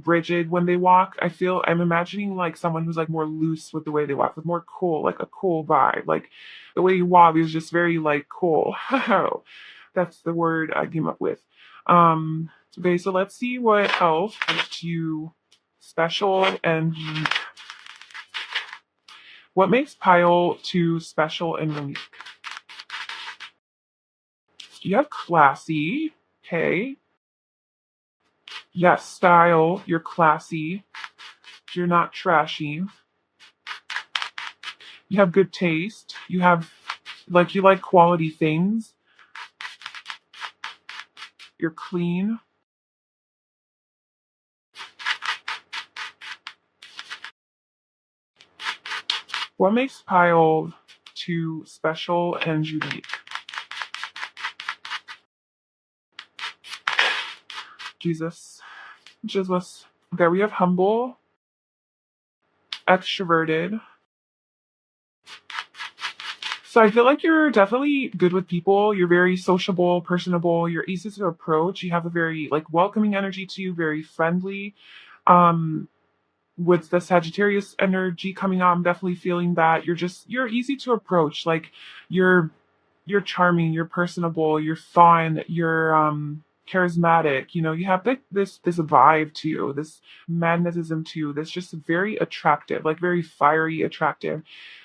rigid when they walk. I'm imagining like someone who's like more loose with the way they walk, with more cool, like a cool vibe, like the way you walk is just very like cool. That's the word I came up with. Okay, so let's see what else makes you special and what makes Pile 2 special and unique? You have classy, okay. Yes, style, you're classy. You're not trashy. You have good taste. You like quality things. You're clean. What makes Pile 2 special and unique? Jesus. Jesus. Okay, we have humble, extroverted. So I feel like you're definitely good with people. You're very sociable, personable. You're easy to approach. You have a very like welcoming energy to you, very friendly. Um, with the Sagittarius energy coming out, I'm definitely feeling that you're easy to approach. Like you're you're charming, you're personable, you're fun, you're charismatic. You have like this vibe to you, this magnetism to you that's just very attractive, like very fiery attractive.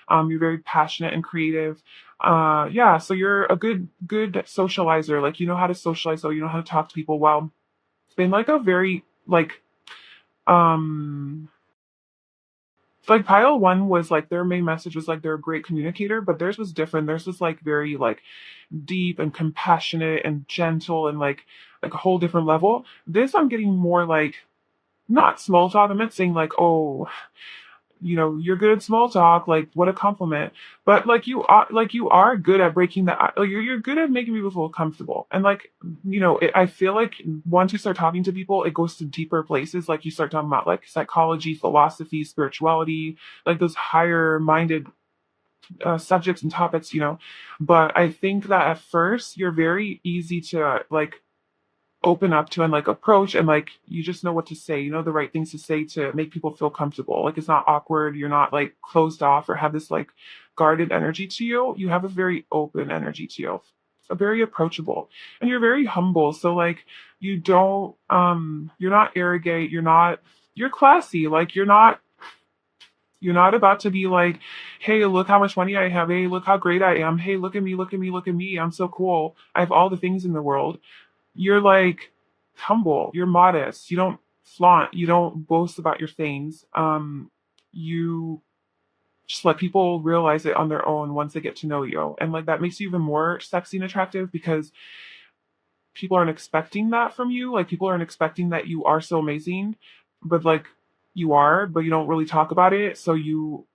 You're very passionate and creative. Yeah, so you're a good socializer. Like you know how to socialize, so you know how to talk to people well. It's been like a very um like pile one was like their main message was like they're a great communicator, but theirs was different. Theirs was like very like deep and compassionate and gentle and like a whole different level. This I'm getting more like not small talk. I'm not saying like, oh, you're good at small talk, like what a compliment. But like you are good at breaking the like, you're good at making people feel comfortable. And like, I feel like once you start talking to people, it goes to deeper places. Like you start talking about like psychology, philosophy, spirituality, like those higher minded subjects and topics. But I think that at first you're very easy to like open up to and like approach, and like you just know what to say, the right things to say to make people feel comfortable. Like it's not awkward, you're not like closed off or have this like guarded energy to you. You have a very open energy to you, a very approachable, and you're very humble. So like you don't you're not arrogant, you're classy. Like you're not about to be like, hey, look how much money I have. Hey, look how great I am. Hey, look at me, look at me, look at me. I'm so cool. I have all the things in the world. You're like humble, you're modest, you don't flaunt, you don't boast about your things. You just let people realize it on their own once they get to know you. And like that makes you even more sexy and attractive because people aren't expecting that from you. Like people aren't expecting that you are so amazing, but like you are, but you don't really talk about it. So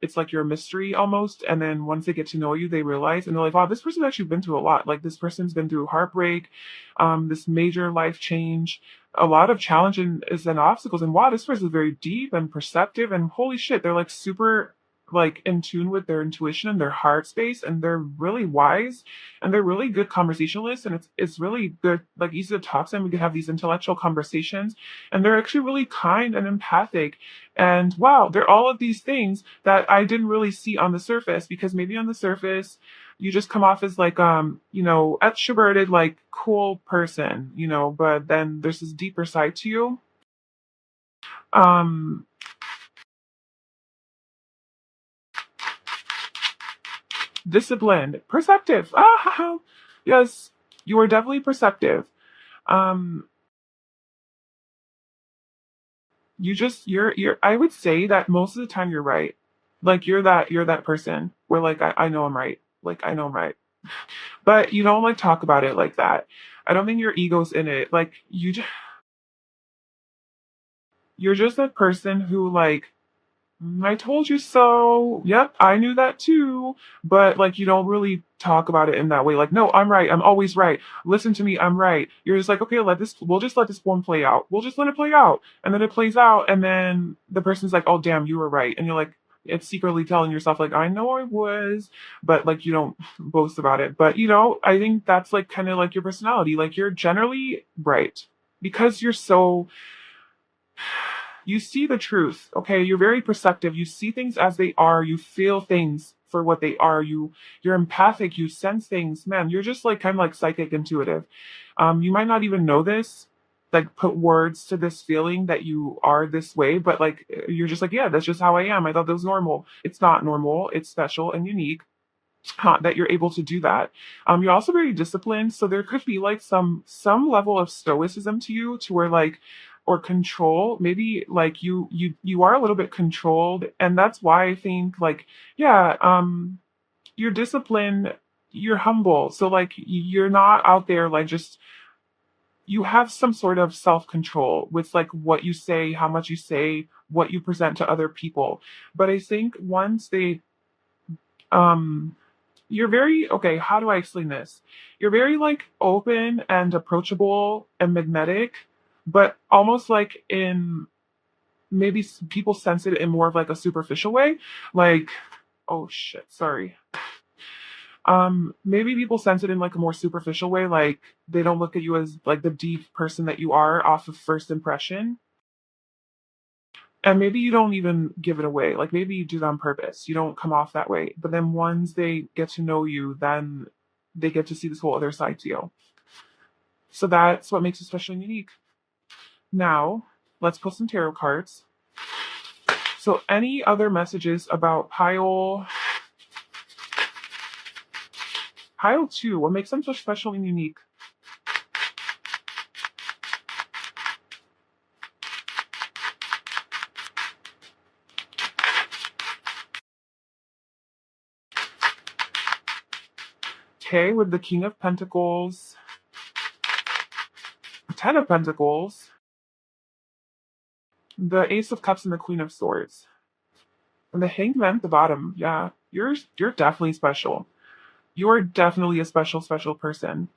it's like you're a mystery almost. And then once they get to know you, they realize and they're like, wow, this person's actually been through a lot. Like this person's been through heartbreak, this major life change, a lot of challenges and obstacles. And wow, this person is very deep and perceptive. And holy shit, they're like super like in tune with their intuition and their heart space, and they're really wise, and they're really good conversationalists, and it's really good, like easy to talk to them. We can have these intellectual conversations, and they're actually really kind and empathic. And wow, they're all of these things that I didn't really see on the surface, because maybe on the surface you just come off as like extroverted, like cool person, but then there's this deeper side to you. um Disciplined, perceptive. Yes, you are definitely perceptive. um you're I would say that most of the time you're right. Like you're that person where like I know I'm right. Like I know I'm right. But you don't like talk about it like that. I don't think your ego's in it. Like you're just that person who like, I told you so. Yep, I knew that too. But like, you don't really talk about it in that way. Like, no, I'm right. I'm always right. Listen to me. I'm right. You're just like, okay, we'll just let this one play out. We'll just let it play out. And then it plays out. And then the person's like, oh, damn, you were right. And you're like, it's secretly telling yourself, like, I know I was, but like, you don't boast about it. But, I think that's like kind of like your personality. Like, you're generally right because you're so, you see the truth. Okay, you're very perceptive. You see things as they are. You feel things for what they are. You're empathic. You sense things. Man, you're just like kind of like psychic intuitive. You might not even know this, like put words to this feeling that you are this way, but like you're just like, yeah, that's just how I am. I thought that was normal. It's not normal. It's special and unique, that you're able to do that. You're also very disciplined, so there could be like some level of stoicism to you, to where like, or control. Maybe like you are a little bit controlled, and that's why I think like, yeah, you're disciplined. You're humble, so like you're not out there like just, you have some sort of self control with like what you say, how much you say, what you present to other people. But I think once they um you're very, okay, how do I explain this? You're very like open and approachable and magnetic, but almost like in, maybe people sense it in more of like a superficial way. Like, oh shit, sorry. Maybe people sense it in like a more superficial way, like they don't look at you as like the deep person that you are off of first impression. And maybe you don't even give it away. Like maybe you do that on purpose. You don't come off that way. But then once they get to know you, then they get to see this whole other side to you. So that's what makes you special and unique. Now, let's pull some tarot cards. So any other messages about pile 2, what makes them so special and unique? Okay, with the King of Pentacles, 10 of Pentacles, the Ace of Cups, and the Queen of Swords. And the Hanged Man at the bottom. Yeah, you're definitely special. You are definitely a special, special person.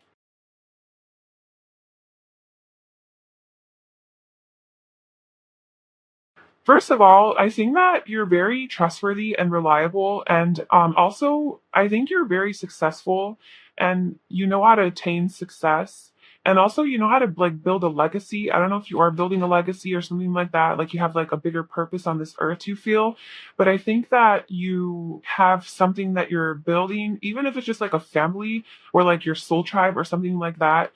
First of all, I think that you're very trustworthy and reliable, and also I think you're very successful, and you know how to attain success, and also you know how to like build a legacy. I don't know if you are building a legacy or something like that, like you have like a bigger purpose on this earth, you feel, but I think that you have something that you're building, even if it's just like a family or like your soul tribe or something like that.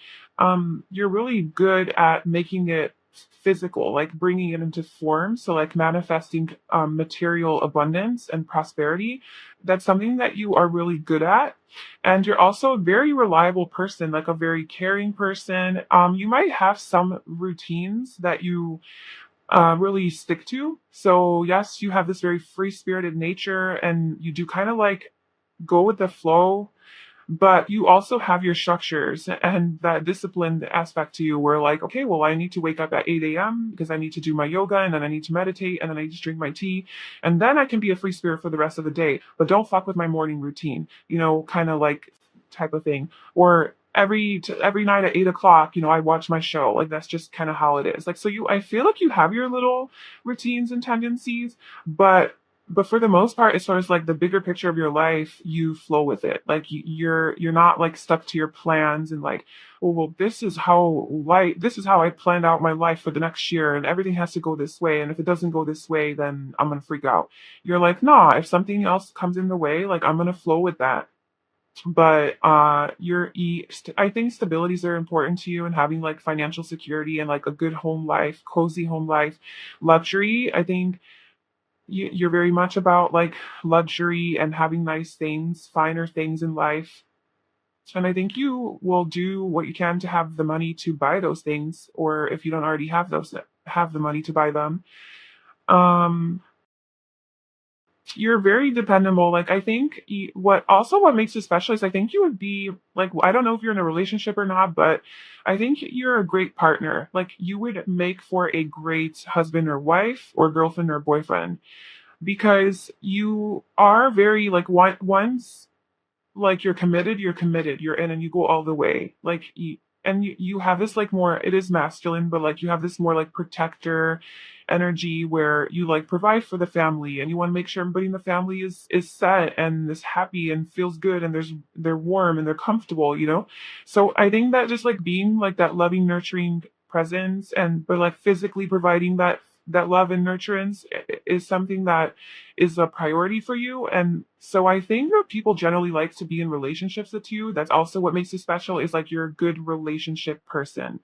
You're really good at making it physical, like bringing it into form. So, like manifesting material abundance and prosperity. That's something that you are really good at. And you're also a very reliable person, like a very caring person. You might have some routines that you really stick to. So, yes, you have this very free spirited nature, and you do kind of like go with the flow, but you also have your structures and that disciplined aspect to you where like, okay, well, I need to wake up at 8 a.m. because I need to do my yoga, and then I need to meditate, and then I need to drink my tea, and then I can be a free spirit for the rest of the day, but don't fuck with my morning routine, kind of like type of thing. Or every night at 8 o'clock, I watch my show. Like that's just kind of how it is. Like, so I feel like you have your little routines and tendencies, but but for the most part, as far as like the bigger picture of your life, you flow with it. Like you're not like stuck to your plans and like, oh well, this is how I planned out my life for the next year, and everything has to go this way. And if it doesn't go this way, then I'm gonna freak out. You're like, nah, if something else comes in the way, like I'm gonna flow with that. But I think stabilities are important to you, and having like financial security and like a good home life, cozy home life, luxury. I think you're very much about like luxury and having nice things, finer things in life. And I think you will do what you can to have the money to buy those things, or if you don't already have the money to buy them. Um, you're very dependable. Like I think what makes you special is I think you would be like, I don't know if you're in a relationship or not, but I think you're a great partner. Like you would make for a great husband or wife or girlfriend or boyfriend, because you are very like once like you're committed, you're in and you go all the way. Like you have this like more, it is masculine, but like you have this more like protector energy where you like provide for the family and you want to make sure everybody in the family is set and is happy and feels good and they're warm and they're comfortable, you know? So I think that just like being like that loving, nurturing presence, and but like physically providing that love and nurturance is something that is a priority for you. And so I think that people generally like to be in relationships with you. That's also what makes you special, is like you're a good relationship person.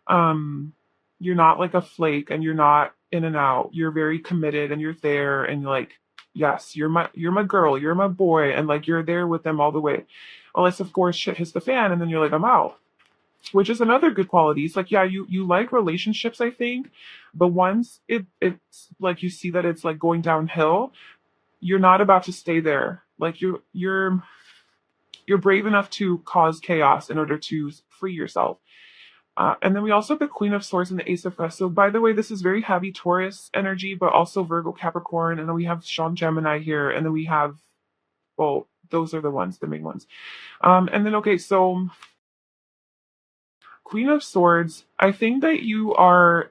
Um, you're not like a flake and you're not in and out. You're very committed and you're there and you're like, yes, you're my girl, you're my boy, and like you're there with them all the way. Unless of course shit hits the fan and then you're like, I'm out. Which is another good quality. It's like, yeah, you like relationships, I think, but once it's like you see that it's like going downhill, you're not about to stay there. Like you're brave enough to cause chaos in order to free yourself. And then we also have the Queen of Swords and the Ace of Cups. So by the way, this is very heavy Taurus energy, but also Virgo, Capricorn, and then we have Sean Gemini here, and then we have, well, those are the ones, the main ones. And then okay, so Queen of Swords, I think that you are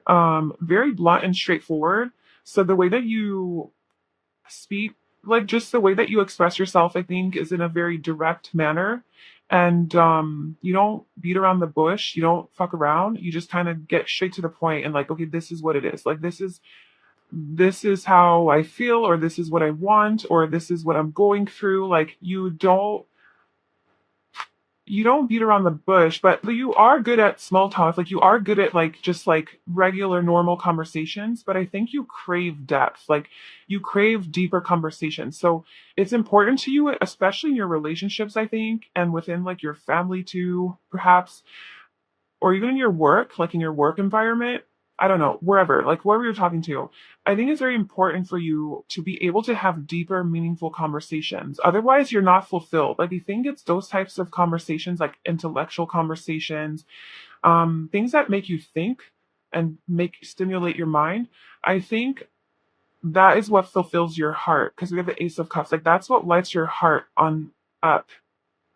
very blunt and straightforward. So the way that you speak, like just the way that you express yourself, I think is in a very direct manner. And you don't beat around the bush, you don't fuck around, you just kind of get straight to the point and like, okay, this is what it is. Like this is how I feel, or this is what I want, or this is what I'm going through. Like you don't beat around the bush, but you are good at small talk. Like you are good at like just like regular normal conversations, but I think you crave depth. Like you crave deeper conversations. So it's important to you, especially in your relationships, I think, and within like your family too, perhaps, or even in your work, like in your work environment, I don't know, wherever, like whoever you're talking to, I think it's very important for you to be able to have deeper, meaningful conversations. Otherwise, you're not fulfilled. Like, I think it's those types of conversations, like intellectual conversations, things that make you think and make stimulate your mind. I think that is what fulfills your heart, because we have the Ace of Cups. Like, that's what lights your heart on up.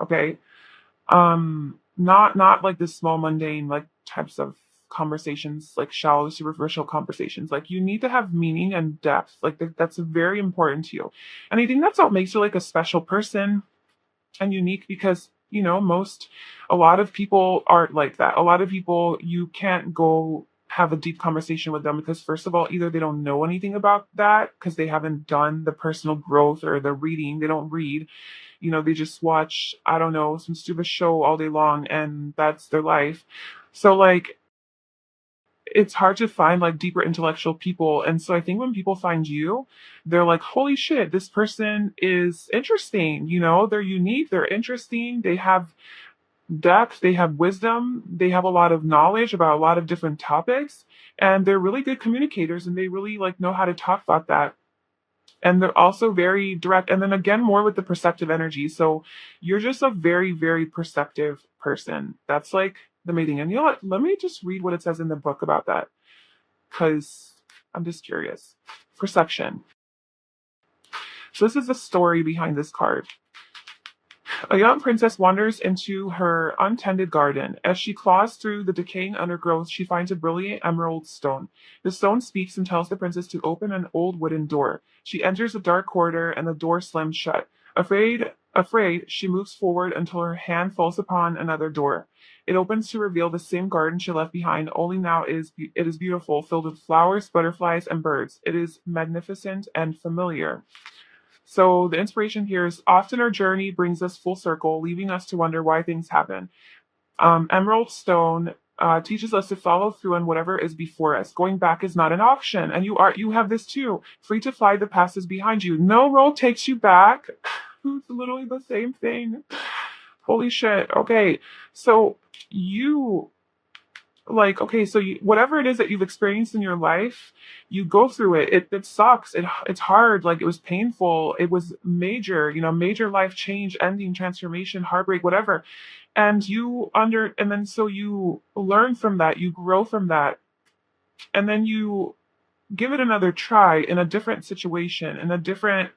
Okay, not like the small mundane like types of conversations, like shallow superficial conversations. Like you need to have meaning and depth. Like that's very important to you, and I think that's what makes you like a special person and unique, because a lot of people aren't like that. A lot of people, you can't go have a deep conversation with them because first of all, either they don't know anything about that because they haven't done the personal growth or the reading. They don't read, they just watch, I don't know, some stupid show all day long and that's their life. So like it's hard to find like deeper intellectual people. And so I think when people find you, they're like, holy shit, this person is interesting. They're unique, they're interesting, they have depth, they have wisdom, they have a lot of knowledge about a lot of different topics, and they're really good communicators and they really like know how to talk about that. And they're also very direct, and then again more with the perceptive energy. So you're just a very, very perceptive person. That's like the main thing. And you know what, let me just read what it says in the book about that, because I'm just curious. Perception. So this is the story behind this card. A young princess wanders into her untended garden. As she claws through the decaying undergrowth, she finds a brilliant emerald stone. The stone speaks and tells the princess to open an old wooden door. She enters a dark corridor and the door slams shut. Afraid, she moves forward until her hand falls upon another door. It opens to reveal the same garden she left behind, only now it is beautiful, filled with flowers, butterflies, and birds. It is magnificent and familiar. So the inspiration here is often our journey brings us full circle, leaving us to wonder why things happen. Emerald Stone teaches us to follow through on whatever is before us. Going back is not an option, and you have this too. Free to fly, the past is behind you. No road takes you back. It's literally the same thing. Holy shit. Okay, so you okay, so whatever it is that you've experienced in your life, you go through it. It sucks. It's hard. Like, it was painful. It was major, major life change, ending, transformation, heartbreak, whatever. And then so you learn from that, you grow from that, and then you give it another try in a different situation, in a different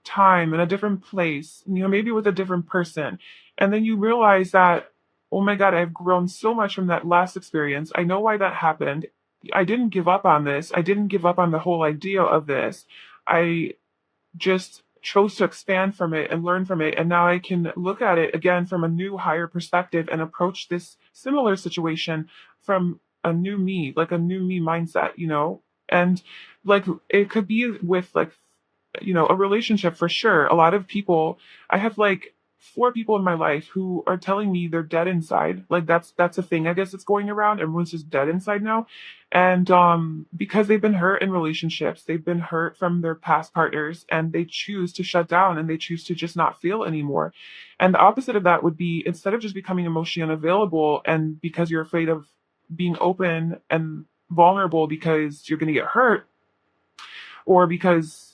time, in a different place, maybe with a different person. And then you realize that, oh my God, I've grown so much from that last experience. I know why that happened. I didn't give up on this. I didn't give up on the whole idea of this. I just chose to expand from it and learn from it. And now I can look at it again from a new, higher perspective and approach this similar situation from a new me, like a new me mindset. And like, it could be with like, a relationship for sure. A lot of people, I have like 4 people in my life who are telling me they're dead inside. Like, that's a thing, I guess, that's going around. Everyone's just dead inside now. And because they've been hurt in relationships, they've been hurt from their past partners, and they choose to shut down and they choose to just not feel anymore. And the opposite of that would be, instead of just becoming emotionally unavailable and because you're afraid of being open and vulnerable because you're going to get hurt, or because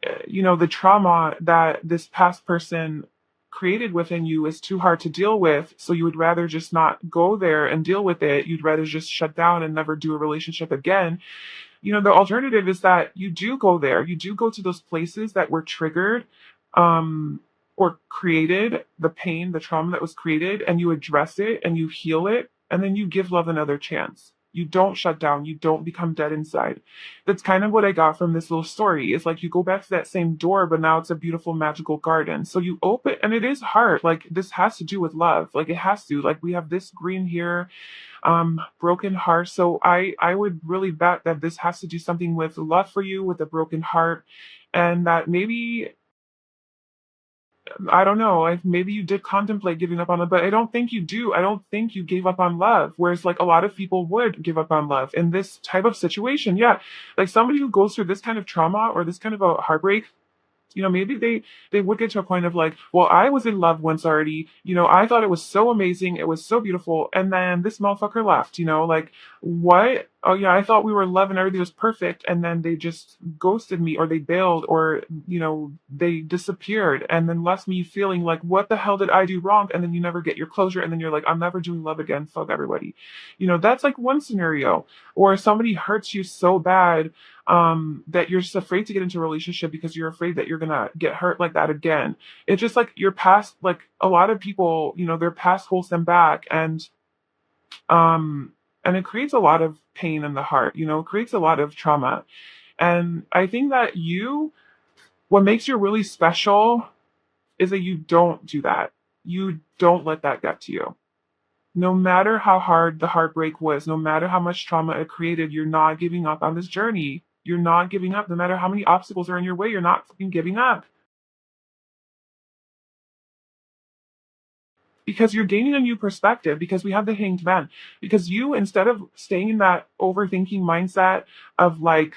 the trauma that this past person created within you is too hard to deal with, so you would rather just not go there and deal with it. You'd rather just shut down and never do a relationship again. The alternative is that you do go there. You do go to those places that were triggered, or created, the pain, the trauma that was created, and you address it and you heal it, and then you give love another chance. You don't shut down. You don't become dead inside. That's kind of what I got from this little story. It's like you go back to that same door, but now it's a beautiful magical garden. So you open, and it is hard. Like, this has to do with love. Like, it has to. Like, we have this green here, broken heart. So I would really bet that this has to do something with love for you, with a broken heart, and that maybe, I don't know, maybe you did contemplate giving up on it, but I don't think you do. I don't think you gave up on love. Whereas, like, a lot of people would give up on love in this type of situation. Yeah. Like, somebody who goes through this kind of trauma or this kind of a heartbreak, maybe they would get to a point of like, well, I was in love once already. I thought it was so amazing, it was so beautiful, and then this motherfucker left. Like, what? Oh yeah, I thought we were in love and everything was perfect, and then they just ghosted me, or they bailed, or they disappeared, and then left me feeling like, what the hell did I do wrong? And then you never get your closure, and then you're like, I'm never doing love again. Fuck everybody. That's like one scenario. Or somebody hurts you so bad that you're just afraid to get into a relationship because you're afraid that you're gonna get hurt like that again. It's just like your past, like a lot of people, their past holds them back, and it creates a lot of pain in the heart, it creates a lot of trauma. And I think that what makes you really special is that you don't do that. You don't let that get to you. No matter how hard the heartbreak was, no matter how much trauma it created, you're not giving up on this journey. You're not giving up. No matter how many obstacles are in your way, you're not fucking giving up. Because you're gaining a new perspective, because we have the Hanged Man. Because you, instead of staying in that overthinking mindset of like,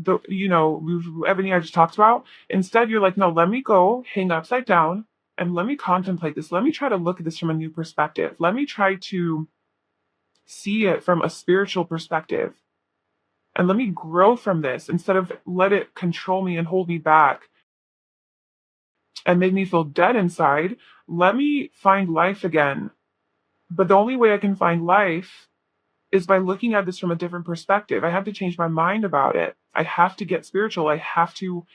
everything I just talked about, instead you're like, no, let me go hang upside down and let me contemplate this. Let me try to look at this from a new perspective. Let me try to see it from a spiritual perspective. And let me grow from this instead of let it control me and hold me back and make me feel dead inside. Let me find life again. But the only way I can find life is by looking at this from a different perspective. I have to change my mind about it. I have to get spiritual. I have to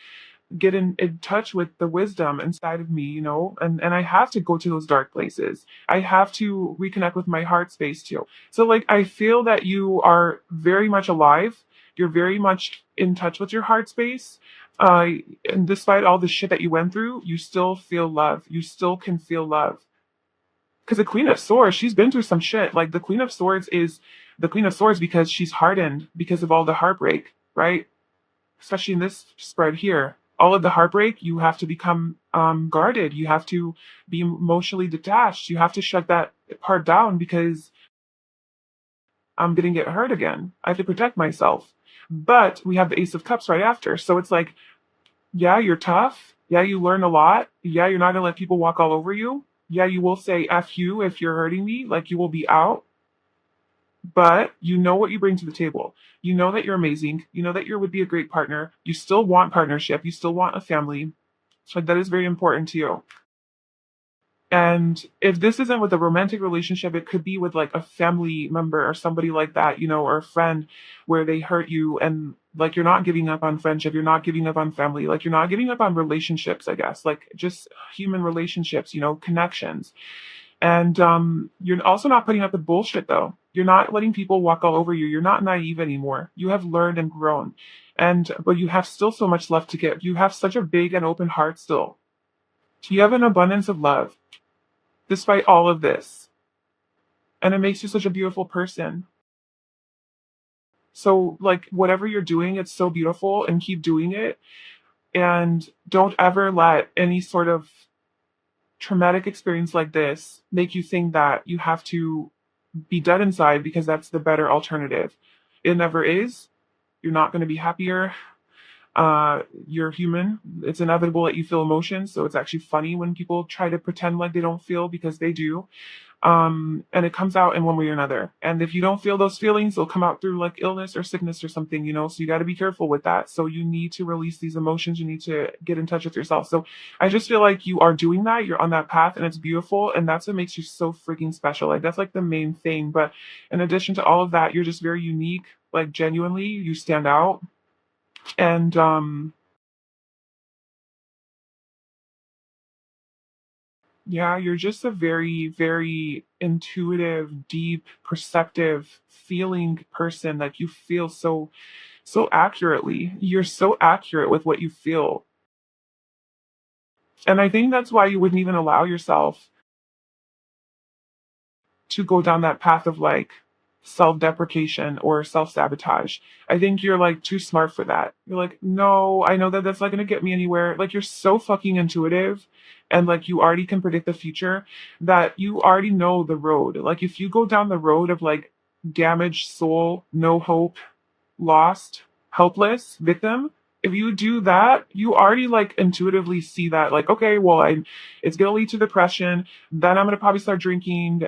get in touch with the wisdom inside of me, and I have to go to those dark places. I have to reconnect with my heart space too. So like I feel that you are very much alive. You're very much in touch with your heart space. Uh, and despite all the shit that you went through, you still feel love. You still can feel love. Because the Queen of Swords, she's been through some shit. Like the Queen of Swords is the Queen of Swords because she's hardened because of all the heartbreak, right? Especially in this spread here. All of the heartbreak, you have to become guarded. You have to be emotionally detached. You have to shut that part down because I'm going to get hurt again. I have to protect myself. But we have the Ace of Cups right after. So it's like, yeah, you're tough. Yeah, you learn a lot. Yeah, you're not going to let people walk all over you. Yeah, you will say F you if you're hurting me. Like you will be out. But you know what you bring to the table. You know that you're amazing. You know that you would be a great partner. You still want partnership. You still want a family. So that is very important to you. And if this isn't with a romantic relationship, it could be with like a family member or somebody like that, or a friend where they hurt you and like you're not giving up on friendship, you're not giving up on family, like you're not giving up on relationships, I guess, like just human relationships, connections. And you're also not putting up with bullshit though. You're not letting people walk all over you. You're not naive anymore. You have learned and grown. But you have still so much left to give. You have such a big and open heart still. You have an abundance of love despite all of this. And it makes you such a beautiful person. So, like, whatever you're doing, it's so beautiful and keep doing it. And don't ever let any sort of traumatic experience like this make you think that you have to be dead inside because that's the better alternative. It never is. You're not going to be happier. You're human. It's inevitable that you feel emotions. So it's actually funny when people try to pretend like they don't feel because they do. And it comes out in one way or another. And if you don't feel those feelings, they'll come out through like illness or sickness or something, so you got to be careful with that. So you need to release these emotions. You need to get in touch with yourself. So I just feel like you are doing that. You're on that path and it's beautiful. And that's what makes you so freaking special. Like that's like the main thing. But in addition to all of that, you're just very unique. Like genuinely, you stand out. And, yeah, you're just a very, very intuitive, deep, perceptive, feeling person. Like you feel so accurately. You're so accurate with what you feel. And I think that's why you wouldn't even allow yourself to go down that path of like self-deprecation or self-sabotage. I think you're like too smart for that. You're like, no, I know that that's not going to get me anywhere. Like you're so fucking intuitive and like you already can predict the future that you already know the road. Like if you go down the road of like damaged soul, no hope, lost, helpless, victim, if you do that, you already like intuitively see that like, okay, well, it's gonna lead to depression. Then I'm gonna probably start drinking,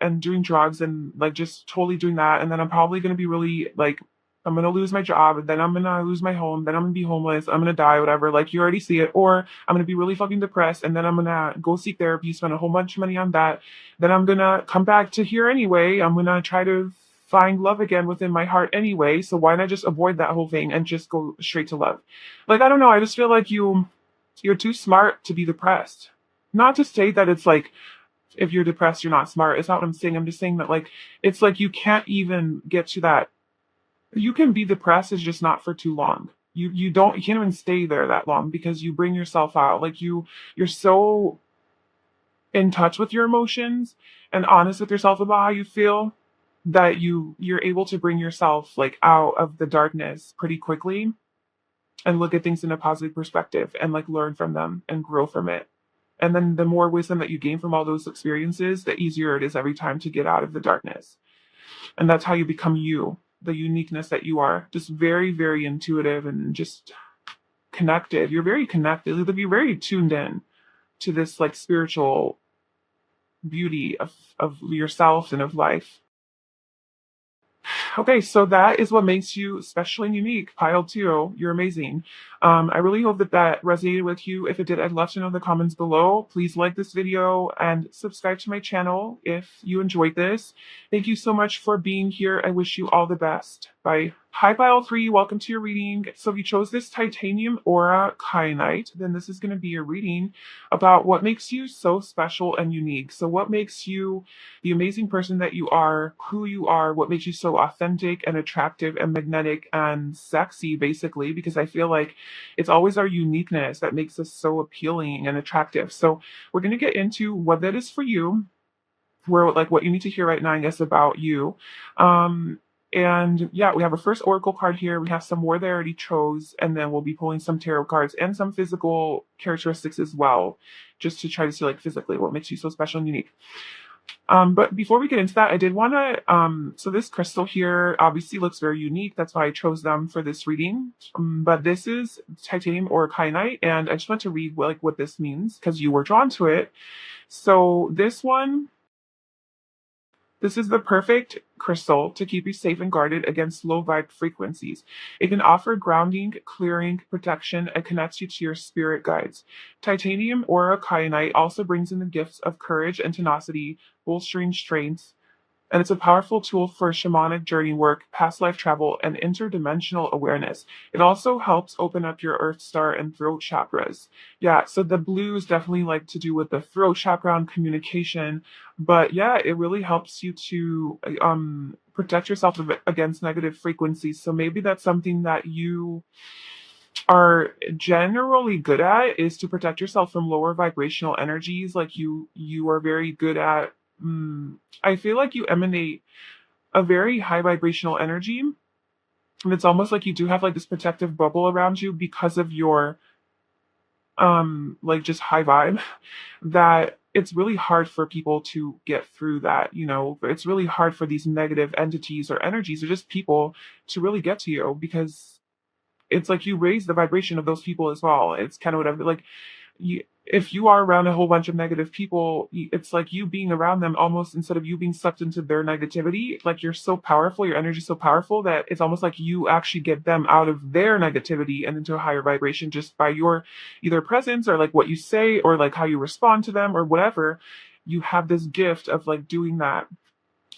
and doing drugs and like just totally doing that. And then I'm probably gonna be really like, I'm gonna lose my job. And then I'm gonna lose my home. Then I'm gonna be homeless. I'm gonna die, whatever. Like you already see it. Or I'm gonna be really fucking depressed. And then I'm gonna go seek therapy, spend a whole bunch of money on that. Then I'm gonna come back to here anyway. I'm gonna try to find love again within my heart anyway. So why not just avoid that whole thing and just go straight to love? Like I don't know. I just feel like you're too smart to be depressed. Not to say that it's like if you're depressed you're not smart. It's not what I'm saying. I'm just saying that like it's like you can't even get to that. You can be depressed, it's just not for too long. You can't even stay there that long because you bring yourself out. Like you're so in touch with your emotions and honest with yourself about how you feel that you're able to bring yourself like out of the darkness pretty quickly and look at things in a positive perspective and like learn from them and grow from it. And then the more wisdom that you gain from all those experiences, the easier it is every time to get out of the darkness. And that's how you become you, the uniqueness that you are. Just very, very intuitive and just connected. You're very connected. You're very tuned in to this like spiritual beauty of yourself and of life. Okay, so that is what makes you special and unique. Pile 2, you're amazing. I really hope that that resonated with you. If it did, I'd love to know in the comments below. Please like this video and subscribe to my channel if you enjoyed this. Thank you so much for being here. I wish you all the best. Bye. Hi, Pile 3. Welcome to your reading. So if you chose this Titanium Aura Kyanite, then this is going to be your reading about what makes you so special and unique. So what makes you the amazing person that you are, who you are, what makes you so authentic and attractive and magnetic and sexy, basically, because I feel like it's always our uniqueness that makes us so appealing and attractive. So we're going to get into what that is for you, where like what you need to hear right now, I guess, about you. And yeah, we have a first oracle card here. We have some more that I already chose, and then we'll be pulling some tarot cards and some physical characteristics as well, just to try to see like physically what makes you so special and unique. But before we get into that, I did want to, so this crystal here obviously looks very unique. That's why I chose them for this reading. But this is titanium or kyanite, and I just want to read like what this means because you were drawn to it. So this is the perfect crystal to keep you safe and guarded against low vibe frequencies. It can offer grounding, clearing, protection, and connects you to your spirit guides. Titanium aura kyanite also brings in the gifts of courage and tenacity, bolstering strength, and it's a powerful tool for shamanic journey work, past life travel, and interdimensional awareness. It also helps open up your earth star and throat chakras. Yeah, so the blue is definitely like to do with the throat chakra and communication, but yeah, it really helps you to protect yourself against negative frequencies. So maybe that's something that you are generally good at, is to protect yourself from lower vibrational energies. Like you are very good at I feel like you emanate a very high vibrational energy, and it's almost like you do have like this protective bubble around you because of your like just high vibe, that it's really hard for people to get through that. It's really hard for these negative entities or energies or just people to really get to you, because it's like you raise the vibration of those people as well. It's kind of whatever. Like, if you are around a whole bunch of negative people, it's like you being around them, almost instead of you being sucked into their negativity. Like, you're so powerful, your energy is so powerful that it's almost like you actually get them out of their negativity and into a higher vibration just by your either presence or like what you say or like how you respond to them or whatever. You have this gift of like doing that.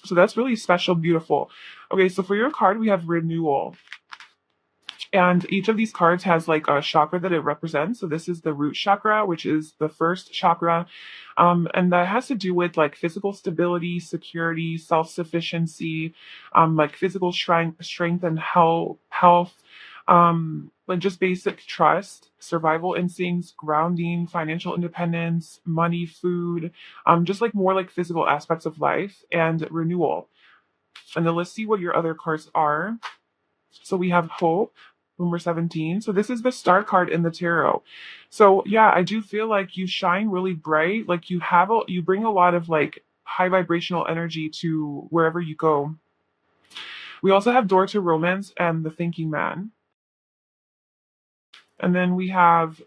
So that's really special, beautiful. Okay, so for your card, we have renewal. And each of these cards has like a chakra that it represents. So this is the root chakra, which is the first chakra. And that has to do with like physical stability, security, self-sufficiency, like physical strength and health, like just basic trust, survival instincts, grounding, financial independence, money, food, just like more like physical aspects of life, and renewal. And then let's see what your other cards are. So we have hope, number 17. So this is the star card in the tarot. So yeah, I do feel like you shine really bright. Like you bring a lot of like high vibrational energy to wherever you go. We also have door to romance and the thinking man. And then we have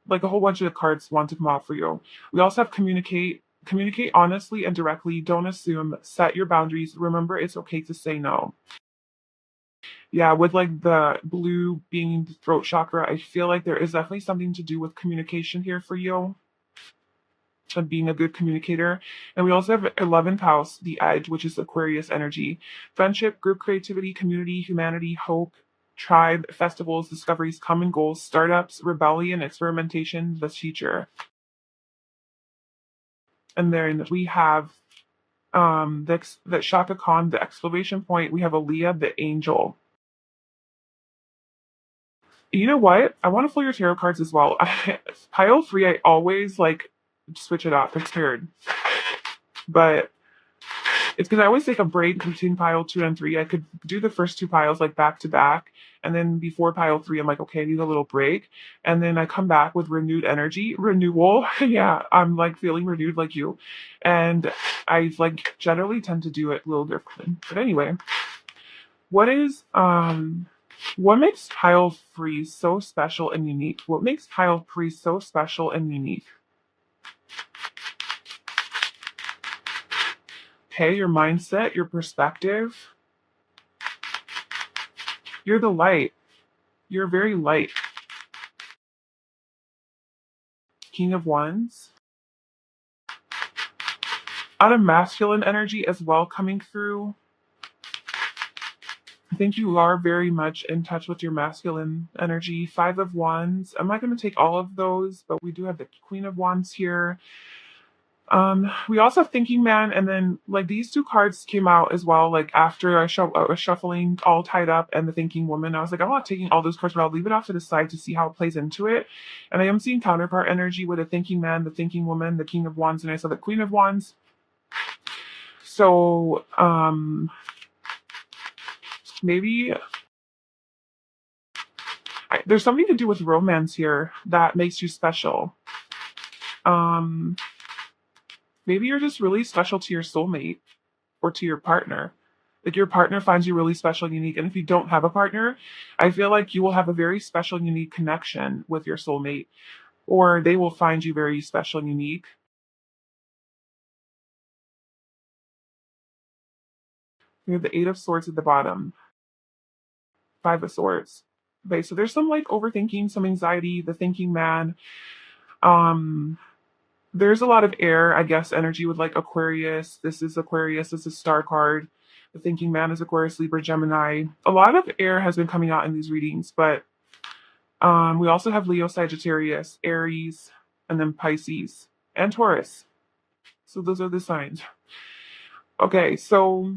like a whole bunch of cards want to come out for you. We also have communicate honestly and directly. Don't assume. Set your boundaries. Remember, it's okay to say no. Yeah, with like the blue being the throat chakra, I feel like there is definitely something to do with communication here for you and being a good communicator. And we also have 11th house, the edge, which is Aquarius energy. Friendship, group creativity, community, humanity, hope, tribe, festivals, discoveries, common goals, startups, rebellion, experimentation, the teacher. And then we have the Shaka Khan, the exclamation point. We have Aaliyah, the angel. You know what? I want to pull your tarot cards as well. Pile 3, I always like switch it up. It's weird. But it's because I always take a break between pile 2 and 3. I could do the first two piles like back to back. And then before pile 3, I'm like, okay, I need a little break. And then I come back with renewed energy, renewal. Yeah, I'm like feeling renewed like you. And I like generally tend to do it a little differently. But anyway, what is what makes pile 3 so special and unique? What makes pile 3 so special and unique? Okay, your mindset, your perspective. You're the light. You're very light. King of Wands. Out of masculine energy as well coming through. I think you are very much in touch with your masculine energy. Five of Wands. I'm not going to take all of those, but we do have the Queen of Wands here. We also have Thinking Man, and then like these two cards came out as well. Like after I was shuffling, all tied up, and the Thinking Woman. I was like, I'm not taking all those cards, but I'll leave it off to the side to see how it plays into it. And I am seeing counterpart energy with the Thinking Man, the Thinking Woman, the King of Wands, and I saw the Queen of Wands. So maybe there's something to do with romance here that makes you special. Um, Maybe you're just really special to your soulmate or to your partner. Like your partner finds you really special and unique. And if you don't have a partner, I feel like you will have a very special and unique connection with your soulmate, or they will find you very special and unique. We have the Eight of Swords at the bottom, Five of Swords. Okay, so there's some like overthinking, some anxiety, the thinking man. Um, there's a lot of air, I guess, energy with like Aquarius. This is Aquarius. This is Star card. The thinking man is Aquarius, Libra, Gemini. A lot of air has been coming out in these readings, but we also have Leo, Sagittarius, Aries, and then Pisces and Taurus. So those are the signs. Okay, so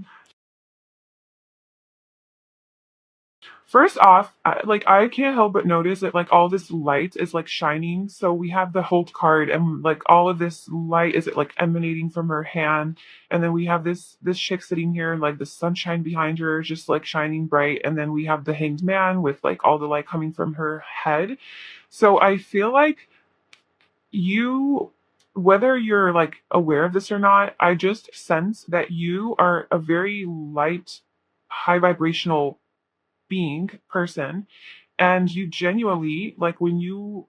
first off, I can't help but notice that like all this light is like shining. So we have the Holt card, and like all of this light is like emanating from her hand, and then we have this chick sitting here, and like the sunshine behind her is just like shining bright, and then we have the Hanged Man with like all the light coming from her head. So I feel like you, whether you're like aware of this or not, I just sense that you are a very light, high vibrational being, person, and you genuinely, like when you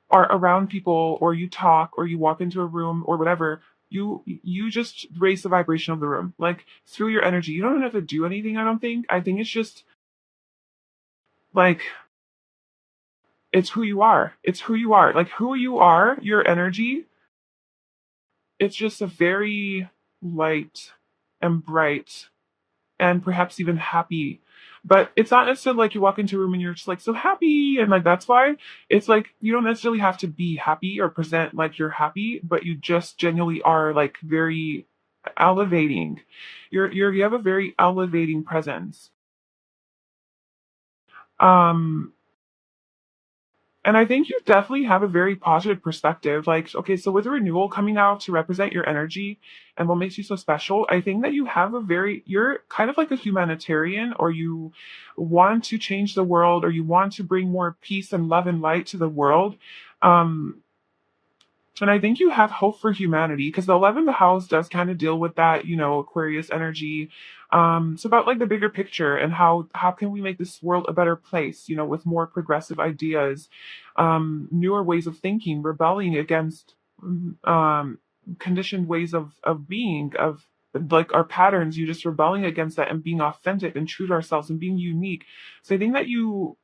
are around people or you talk or you walk into a room or whatever, you just raise the vibration of the room, like through your energy. You don't have to do anything, I don't think. I think it's just like it's who you are. It's who you are. Like who you are, your energy, it's just a very light and bright and perhaps even happy. But it's not necessarily like you walk into a room and you're just like so happy and like that's why. It's like you don't necessarily have to be happy or present like you're happy, but you just genuinely are like very elevating. You have a very elevating presence. Um And I think you definitely have a very positive perspective. Like, okay, so with the renewal coming out to represent your energy and what makes you so special, I think that you have you're kind of like a humanitarian, or you want to change the world, or you want to bring more peace and love and light to the world. Um, and I think you have hope for humanity because the 11th house does kind of deal with that, Aquarius energy. It's about like the bigger picture and how can we make this world a better place, with more progressive ideas, newer ways of thinking, rebelling against um, conditioned ways of being, of like our patterns, you just rebelling against that and being authentic and true to ourselves and being unique. So I think that you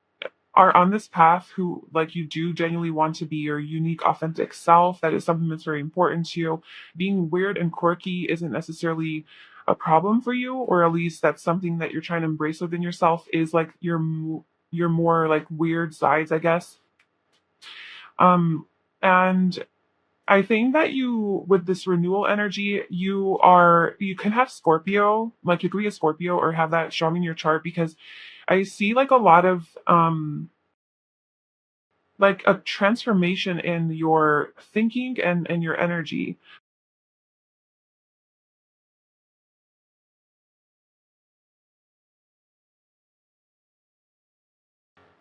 are on this path who like you do genuinely want to be your unique authentic self. That is something that's very important to you. Being weird and quirky isn't necessarily a problem for you, or at least that's something that you're trying to embrace within yourself, is like your more like weird sides, I guess. And I think that you, with this renewal energy, you can have Scorpio, like you could be a Scorpio or have that showing in your chart, because I see like a lot of like a transformation in your thinking and your energy.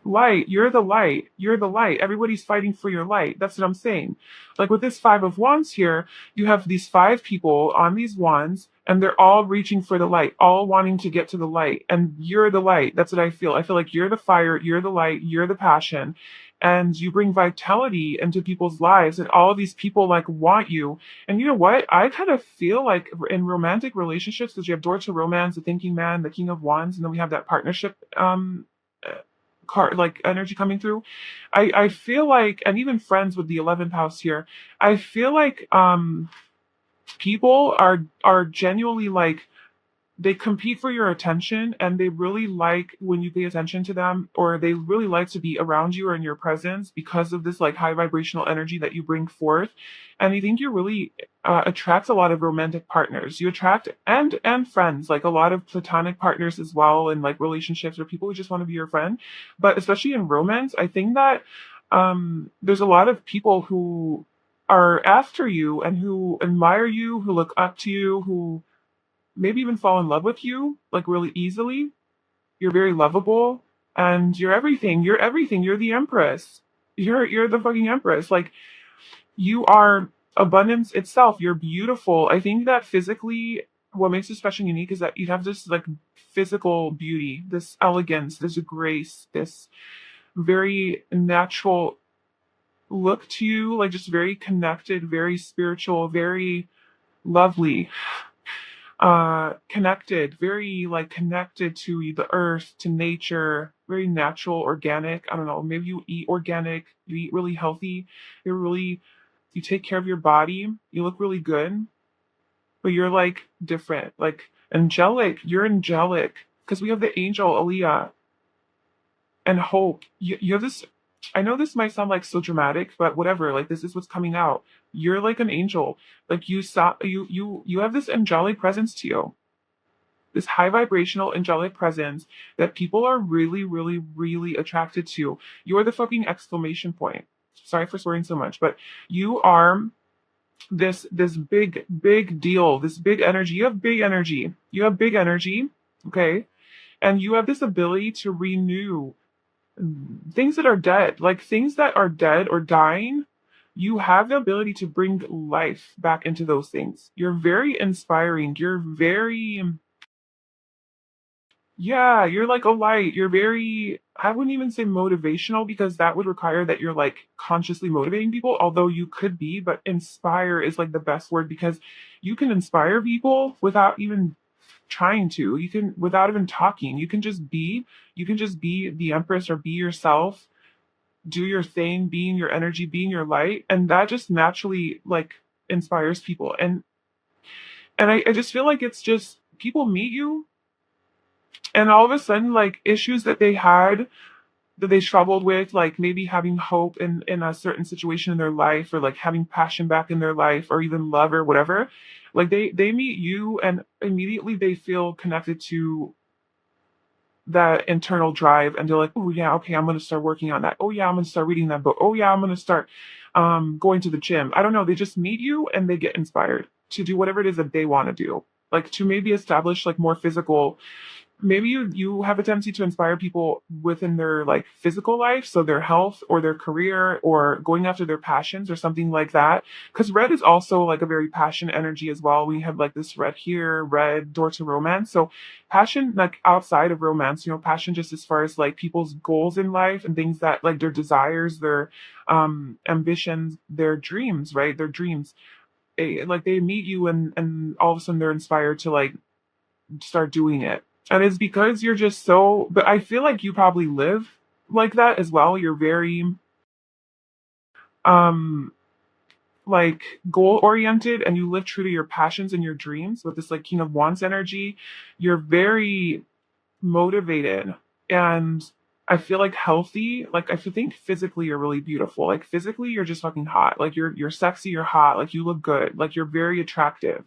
Light, you're the light. You're the light. Everybody's fighting for your light. That's what I'm saying. Like with this Five of Wands here, you have these five people on these wands, and they're all reaching for the light, all wanting to get to the light. And you're the light. That's what I feel. I feel like you're the fire, you're the light, you're the passion. And you bring vitality into people's lives, and all of these people like want you. And you know what? I kind of feel like in romantic relationships, because you have door to romance, the thinking man, the king of wands, and then we have that partnership card like energy coming through. I feel like, and even friends with the 11th house here, I feel like people are genuinely like they compete for your attention, and they really like when you pay attention to them, or they really like to be around you or in your presence because of this like high vibrational energy that you bring forth. And I think you really attract a lot of romantic partners. You attract and friends, like a lot of platonic partners as well, and like relationships or people who just want to be your friend. But especially in romance, I think that there's a lot of people who are after you and who admire you, who look up to you, who maybe even fall in love with you like really easily. You're very lovable, and you're everything. You're everything. You're the empress. You're the fucking empress. Like, you are abundance itself. You're beautiful. I think that physically, what makes you special and unique is that you have this like physical beauty, this elegance, this grace, this very natural look to you, like just very connected, very spiritual, very lovely, connected, very like connected to the earth, to nature, very natural, organic. I don't know, maybe you eat organic, you eat really healthy, you take care of your body, you look really good, but you're like different, like angelic. You're angelic because we have the angel Aliyah and hope. You have this. I know this might sound like so dramatic, but whatever. Like, this is what's coming out. You're like an angel. Like, you have this angelic presence to you, this high vibrational angelic presence that people are really, really, really attracted to. You're the fucking exclamation point. Sorry for swearing so much, but you are this big deal, this big energy. You have big energy. You have big energy, okay? And you have this ability to renew things that are dead, like things that are dead or dying. You have the ability to bring life back into those things. You're very inspiring. You're very, yeah, you're like a light. You're very, I wouldn't even say motivational because that would require that you're like consciously motivating people, although you could be, but inspire is like the best word because you can inspire people without even trying to. You can, without even talking, you can just be the empress or be yourself, do your thing, being your energy, being your light. And that just naturally like inspires people. And I just feel like it's just people meet you and all of a sudden like issues that they had that they struggled with, like maybe having hope in a certain situation in their life or like having passion back in their life or even love or whatever, like they meet you and immediately they feel connected to that internal drive and they're like, oh yeah, okay, I'm gonna start working on that. Oh yeah, I'm gonna start reading that book. Oh yeah, I'm gonna start going to the gym. I don't know, they just meet you and they get inspired to do whatever it is that they want to do, like to maybe establish like more physical. Maybe you have a tendency to inspire people within their like physical life, so their health or their career or going after their passions or something like that, because red is also like a very passion energy as well. We have like this red here, red door to romance. So passion like outside of romance, you know, passion just as far as like people's goals in life and things that like their desires, their ambitions, their dreams, right, their dreams. Like they meet you and all of a sudden they're inspired to like start doing it. And it's because you're just so, but I feel like you probably live like that as well. You're very, um, like goal oriented and you live true to your passions and your dreams with this like King of Wands energy. You're very motivated and I feel like healthy. Like I think physically you're really beautiful. Like physically you're just fucking hot. Like you're sexy, you're hot, like you look good, like you're very attractive.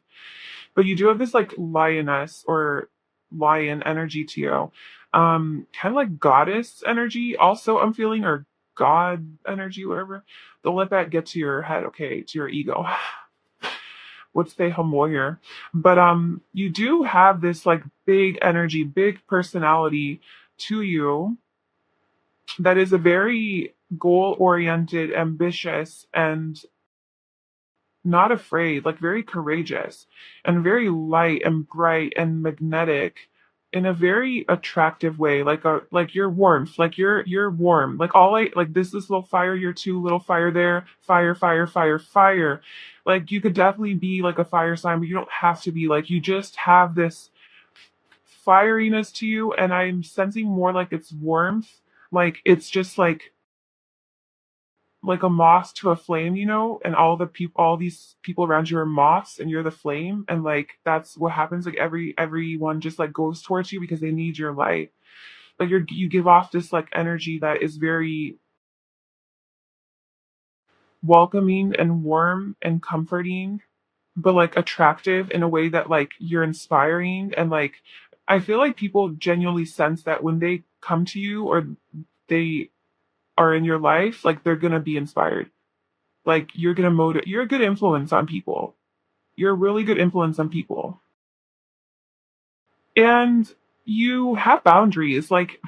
But you do have this like lioness or lion energy to you. Kind of like goddess energy also I'm feeling, or god energy, whatever. Don't let that get to your head, okay, to your ego. Would stay homoyer. But you do have this like big energy, big personality to you that is a very goal oriented, ambitious, and not afraid, like very courageous and very light and bright and magnetic in a very attractive way, like a like your warmth, like you're warm. Like all I like this little fire, you're too little fire there, fire, fire, fire, fire. Like you could definitely be like a fire sign, but you don't have to be. Like you just have this fieriness to you, and I'm sensing more like it's warmth. Like it's just like a moth to a flame, and all these people around you are moths and you're the flame. And like, that's what happens. Like everyone just like goes towards you because they need your light. Like you give off this like energy that is very welcoming and warm and comforting, but like attractive in a way that like you're inspiring. And like, I feel like people genuinely sense that when they come to you or they are in your life, like they're gonna be inspired. Like you're a good influence on people. You're a really good influence on people. And you have boundaries. Like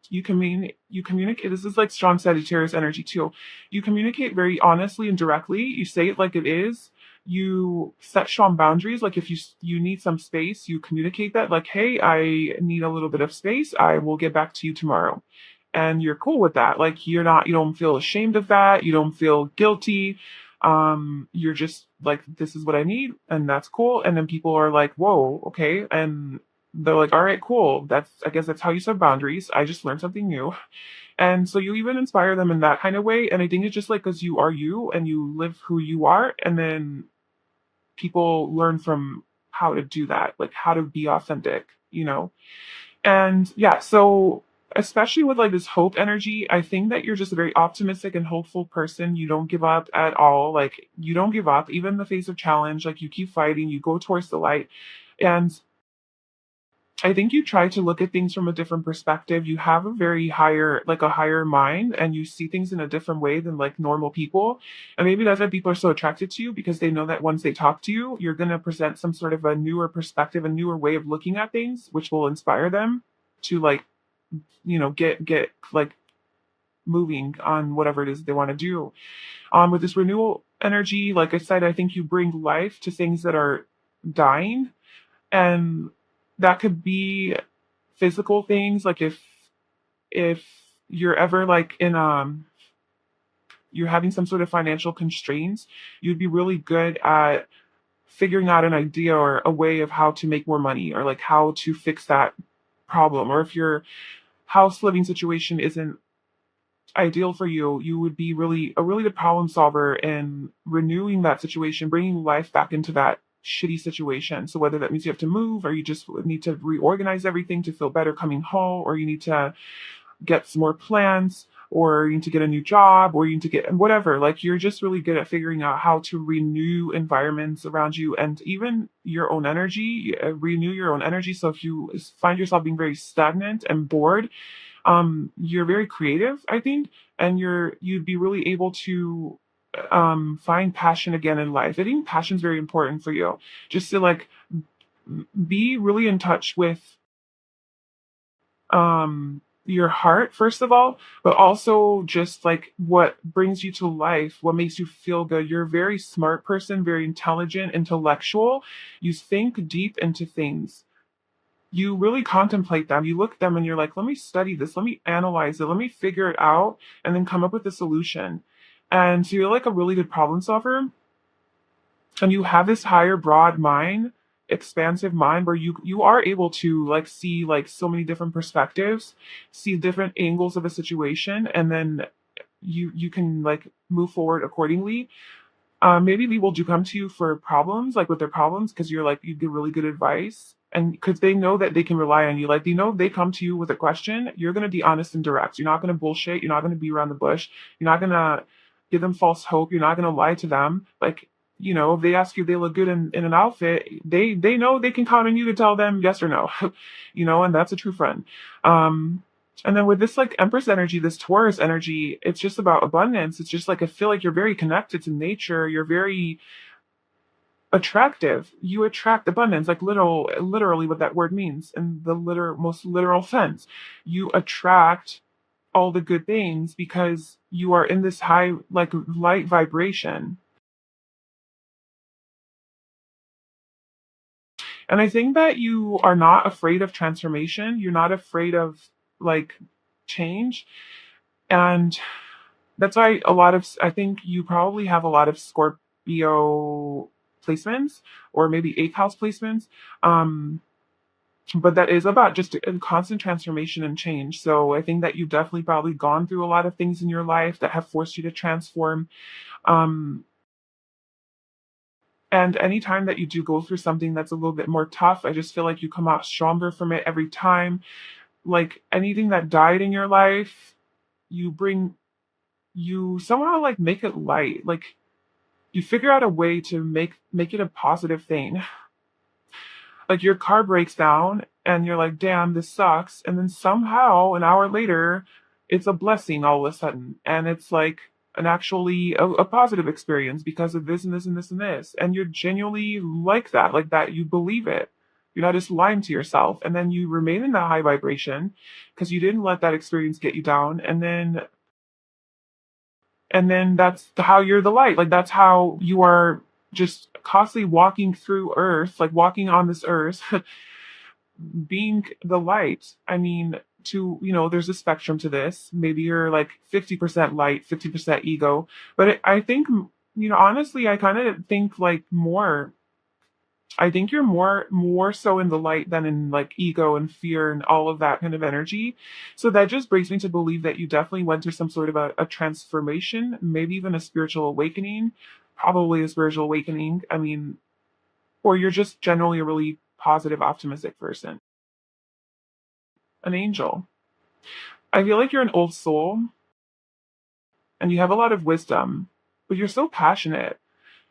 you communicate, this is like strong Sagittarius energy too. You communicate very honestly and directly. You say it like it is. You set strong boundaries. Like if you need some space, you communicate that like, hey, I need a little bit of space, I will get back to you tomorrow. And you're cool with that. Like you don't feel ashamed of that, you don't feel guilty. You're just like, this is what I need, and that's cool. And then people are like, whoa, okay. And they're like, all right, cool. I guess that's how you set boundaries. I just learned something new. And so you even inspire them in that kind of way. And I think it's just like, because you are you and you live who you are. And then people learn from how to do that, like how to be authentic. And yeah, so especially with like this hope energy, I think that you're just a very optimistic and hopeful person. You don't give up at all. Like you don't give up, even in the face of challenge. Like you keep fighting, you go towards the light. And I think you try to look at things from a different perspective. You have like a higher mind, and you see things in a different way than like normal people. And maybe that's why people are so attracted to you, because they know that once they talk to you, you're going to present some sort of a newer perspective, a newer way of looking at things, which will inspire them to like, get like moving on whatever it is they want to do. With this renewal energy, like I said, I think you bring life to things that are dying, and that could be physical things. Like if you're ever like in you're having some sort of financial constraints, you'd be really good at figuring out an idea or a way of how to make more money, or like how to fix that problem. Or if your house living situation isn't ideal for you, you would be a really good problem solver in renewing that situation, bringing life back into that shitty situation. So whether that means you have to move, or you just need to reorganize everything to feel better coming home, or you need to get some more plants, or you need to get a new job, or you need to get whatever. Like you're just really good at figuring out how to renew environments around you, and even your own energy, renew your own energy. So if you find yourself being very stagnant and bored, you're very creative, I think, and you'd be really able to find passion again in life. I think passion is very important for you, just to like be really in touch with your heart first of all, but also just like what brings you to life, what makes you feel good. You're a very smart person, very intelligent, intellectual. You think deep into things, you really contemplate them. You look at them and you're like, let me study this, let me analyze it, let me figure it out, and then come up with a solution. And so you're like a really good problem solver. And you have this higher, broad mind, expansive mind, where you are able to like see like so many different perspectives, see different angles of a situation, and then you can like move forward accordingly. Maybe people do come to you for problems, like with their problems, because you give really good advice, and because they know that they can rely on you. Like they know if they come to you with a question, you're gonna be honest and direct. You're not gonna bullshit. You're not gonna be around the bush. You're not gonna give them false hope. You're not gonna lie to them. Like, if they ask you if they look good in an outfit, they know they can count on you to tell them yes or no. And that's a true friend. Um, and then with this like Empress energy, this Taurus energy, it's just about abundance. It's just like I feel like you're very connected to nature. You're very attractive. You attract abundance, like literally what that word means in the most literal sense. You attract all the good things because you are in this high like light vibration. And I think that you are not afraid of transformation. You're not afraid of like change. And that's why I think you probably have a lot of Scorpio placements, or maybe eighth house placements. Um, but that is about just a constant transformation and change. So I think that you've definitely probably gone through a lot of things in your life that have forced you to transform. Um, and anytime that you do go through something that's a little bit more tough, I just feel like you come out stronger from it every time. Like anything that died in your life, you bring, you somehow like make it light. Like you figure out a way to make it a positive thing. Like your car breaks down and you're like, damn, this sucks. And then somehow an hour later, it's a blessing all of a sudden. And it's like an actually a positive experience because of this and this and this and this. And you're genuinely like that, you believe it. You're not just lying to yourself. And then you remain in that high vibration because you didn't let that experience get you down. And then that's how you're the light. Like that's how you are just constantly walking through earth, like walking on this earth, being the light. I mean, there's a spectrum to this. Maybe you're like 50% light, 50% ego. But I think, honestly, I kind of think like more. I think you're more so in the light than in like ego and fear and all of that kind of energy. So that just brings me to believe that you definitely went through some sort of a transformation, maybe even a spiritual awakening, probably a spiritual awakening. I mean, or you're just generally a really positive, optimistic person. An angel. I feel like you're an old soul and you have a lot of wisdom, but you're so passionate.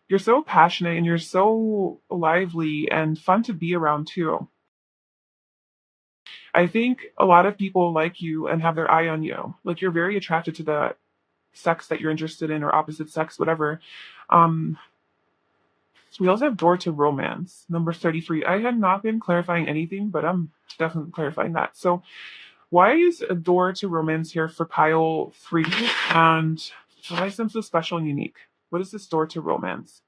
You're so passionate and you're so lively and fun to be around too. I think a lot of people like you and have their eye on you. Like you're very attracted to the sex that you're interested in or opposite sex, whatever. Um, we also have door to romance, number 33. I had not been clarifying anything, but I'm definitely clarifying that. So why is a door to romance here for pile 3? And why is them so special and unique? What is this door to romance?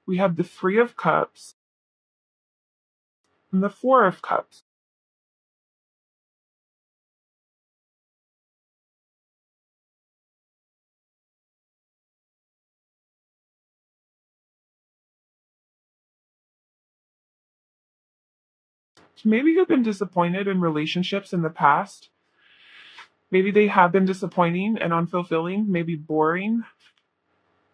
We have the 3 of Cups and the 4 of Cups. Maybe you've been disappointed in relationships in the past. Maybe they have been disappointing and unfulfilling, maybe boring.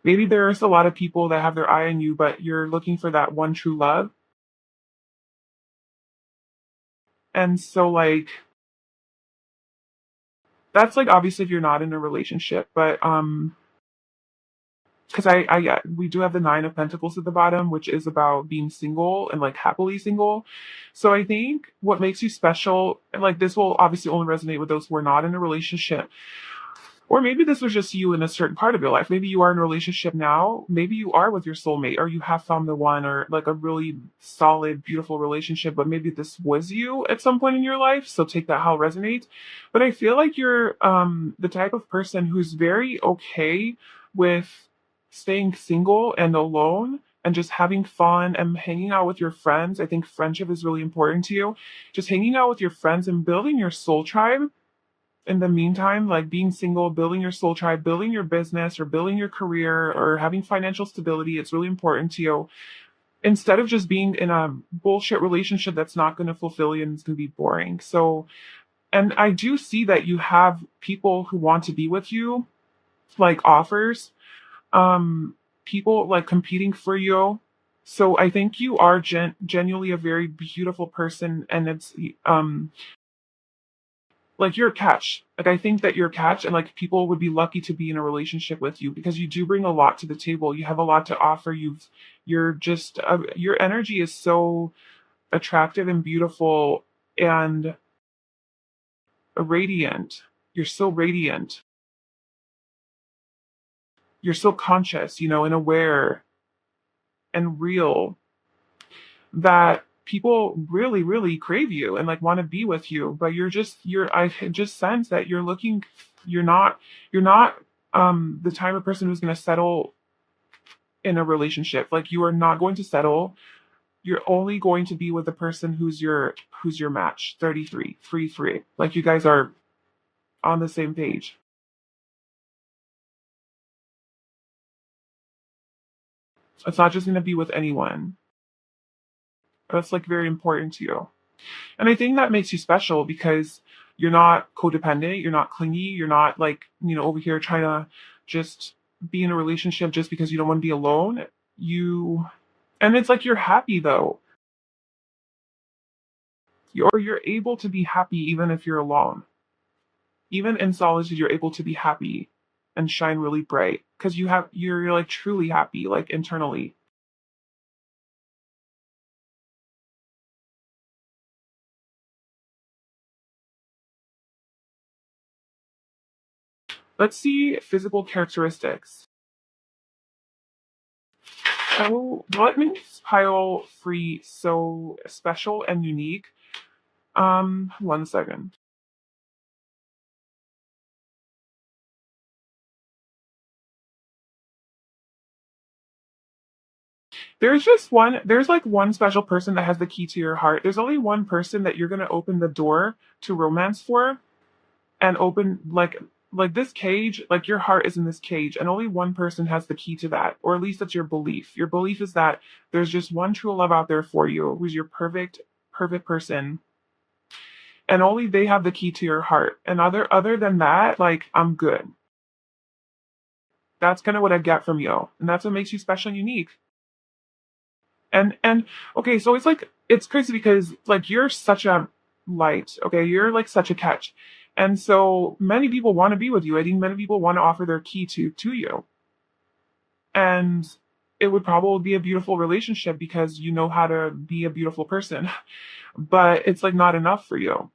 Maybe there's a lot of people that have their eye on you, but you're looking for that one true love. And so, like, that's like obviously if you're not in a relationship, but because yeah, we do have the 9 of Pentacles at the bottom, which is about being single and like happily single. So I think what makes you special, and like this will obviously only resonate with those who are not in a relationship. Or maybe this was just you in a certain part of your life. Maybe you are in a relationship now. Maybe you are with your soulmate, or you have found the one, or like a really solid, beautiful relationship. But maybe this was you at some point in your life. So take that how it resonates. But I feel like you're the type of person who's very okay with staying single and alone and just having fun and hanging out with your friends. I think friendship is really important to you. Just hanging out with your friends and building your soul tribe in the meantime, like being single, building your soul tribe, building your business or building your career or having financial stability, it's really important to you. Instead of just being in a bullshit relationship that's not going to fulfill you and it's going to be boring. So, and I do see that you have people who want to be with you, like offers, um, people like competing for you. So I think you are genuinely a very beautiful person, and it's like you're a catch. Like I think that you're a catch, and like people would be lucky to be in a relationship with you because you do bring a lot to the table. You have a lot to offer. You're just your energy is so attractive and beautiful and radiant. You're so radiant. You're so conscious, and aware and real that people really, really crave you and like want to be with you. But I just sense that you're not, you're not the type of person who's going to settle in a relationship. Like you are not going to settle. You're only going to be with the person who's your match. 33, 3, 3. Like you guys are on the same page. It's not just going to be with anyone. That's like very important to you. And I think that makes you special because you're not codependent, you're not clingy, you're not like, over here trying to just be in a relationship just because you don't want to be alone. And it's like you're happy though. You're able to be happy even if you're alone. Even in solitude, you're able to be happy and shine really bright because you're like truly happy, like internally. Let's see physical characteristics. So, what makes Pile Free so special and unique? 1 second. There's like one special person that has the key to your heart. There's only one person that you're going to open the door to romance for and open like this cage, like your heart is in this cage and only one person has the key to that, or at least that's your belief. Your belief is that there's just one true love out there for you who's your perfect person and only they have the key to your heart. And other than that, like I'm good. That's kind of what I get from you. And that's what makes you special and unique. And okay, so it's crazy because like you're such a light, okay? You're like such a catch. And so many people want to be with you. I think many people want to offer their key to you. And it would probably be a beautiful relationship because you know how to be a beautiful person. But it's like not enough for you.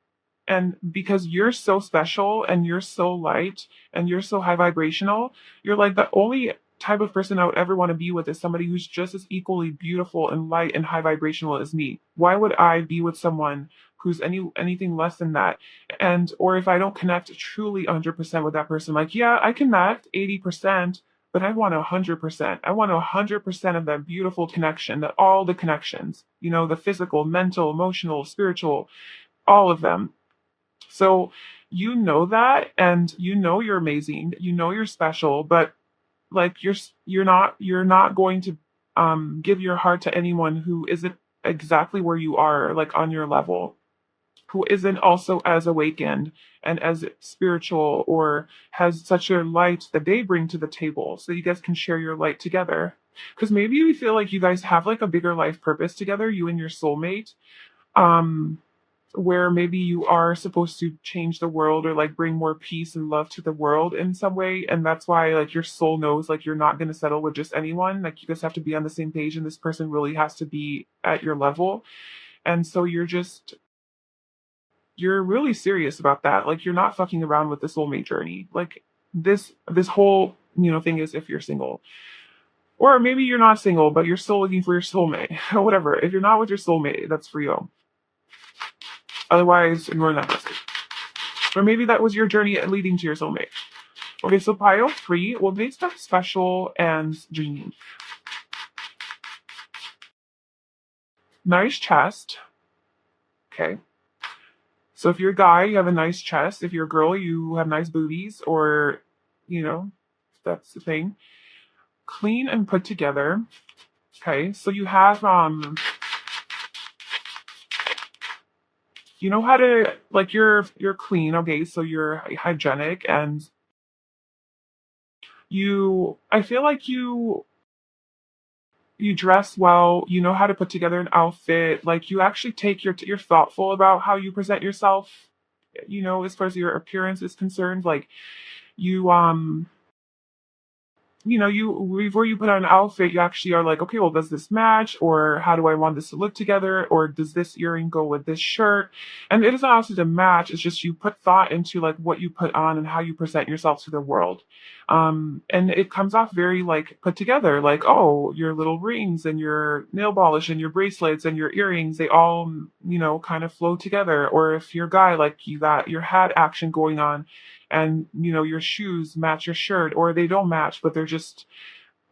And because you're so special and you're so light and you're so high vibrational, you're like the only type of person I would ever want to be with is somebody who's just as equally beautiful and light and high vibrational as me. Why would I be with someone who's anything less than that? And or if I don't connect truly 100% with that person, like yeah, I connect 80%, but I want 100%. I want 100% of that beautiful connection, that all the connections, the physical, mental, emotional, spiritual, all of them. So you know that and you know you're amazing. You know you're special, but like you're not going to give your heart to anyone who isn't exactly where you are, like on your level, who isn't also as awakened and as spiritual or has such a light that they bring to the table so you guys can share your light together. Because maybe you feel like you guys have like a bigger life purpose together, you and your soulmate. Um, where maybe you are supposed to change the world or like bring more peace and love to the world in some way, and that's why like your soul knows like you're not going to settle with just anyone, like you guys have to be on the same page and this person really has to be at your level. And so you're really serious about that, like you're not fucking around with the soulmate journey. Like this whole thing is if you're single, or maybe you're not single but you're still looking for your soulmate or whatever. If you're not with your soulmate, that's for you. Otherwise, ignore that message. Or maybe that was your journey leading to your soulmate. Okay, so pile 3 will make stuff special and unique. Nice chest. Okay. So if you're a guy, you have a nice chest. If you're a girl, you have nice boobies, or, you know, that's the thing. Clean and put together. Okay, so you have, you know how to, like, you're clean, okay, so you're hygienic, and I feel like you dress well, you know how to put together an outfit, like you actually you're thoughtful about how you present yourself, as far as your appearance is concerned. Like you before you put on an outfit, you actually are like, okay, well, does this match, or how do I want this to look together, or does this earring go with this shirt? And it doesn't also to match, it's just you put thought into like what you put on and how you present yourself to the world. And it comes off very like put together, like, oh, your little rings and your nail polish and your bracelets and your earrings, they all kind of flow together. Or if you're a guy, like you got your hat action going on, and your shoes match your shirt, or they don't match but they're just,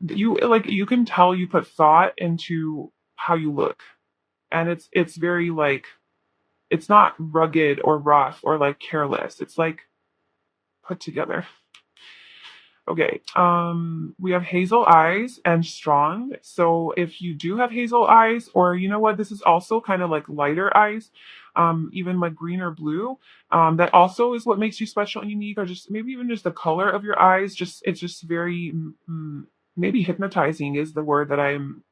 you can tell you put thought into how you look. And it's very like, it's not rugged or rough or like careless, it's like put together. Okay. We have hazel eyes and strong. So if you do have hazel eyes, or you know what, this is also kind of like lighter eyes, even like green or blue. That also is what makes you special and unique, or just maybe even just the color of your eyes. Just it's just very maybe hypnotizing is the word that I'm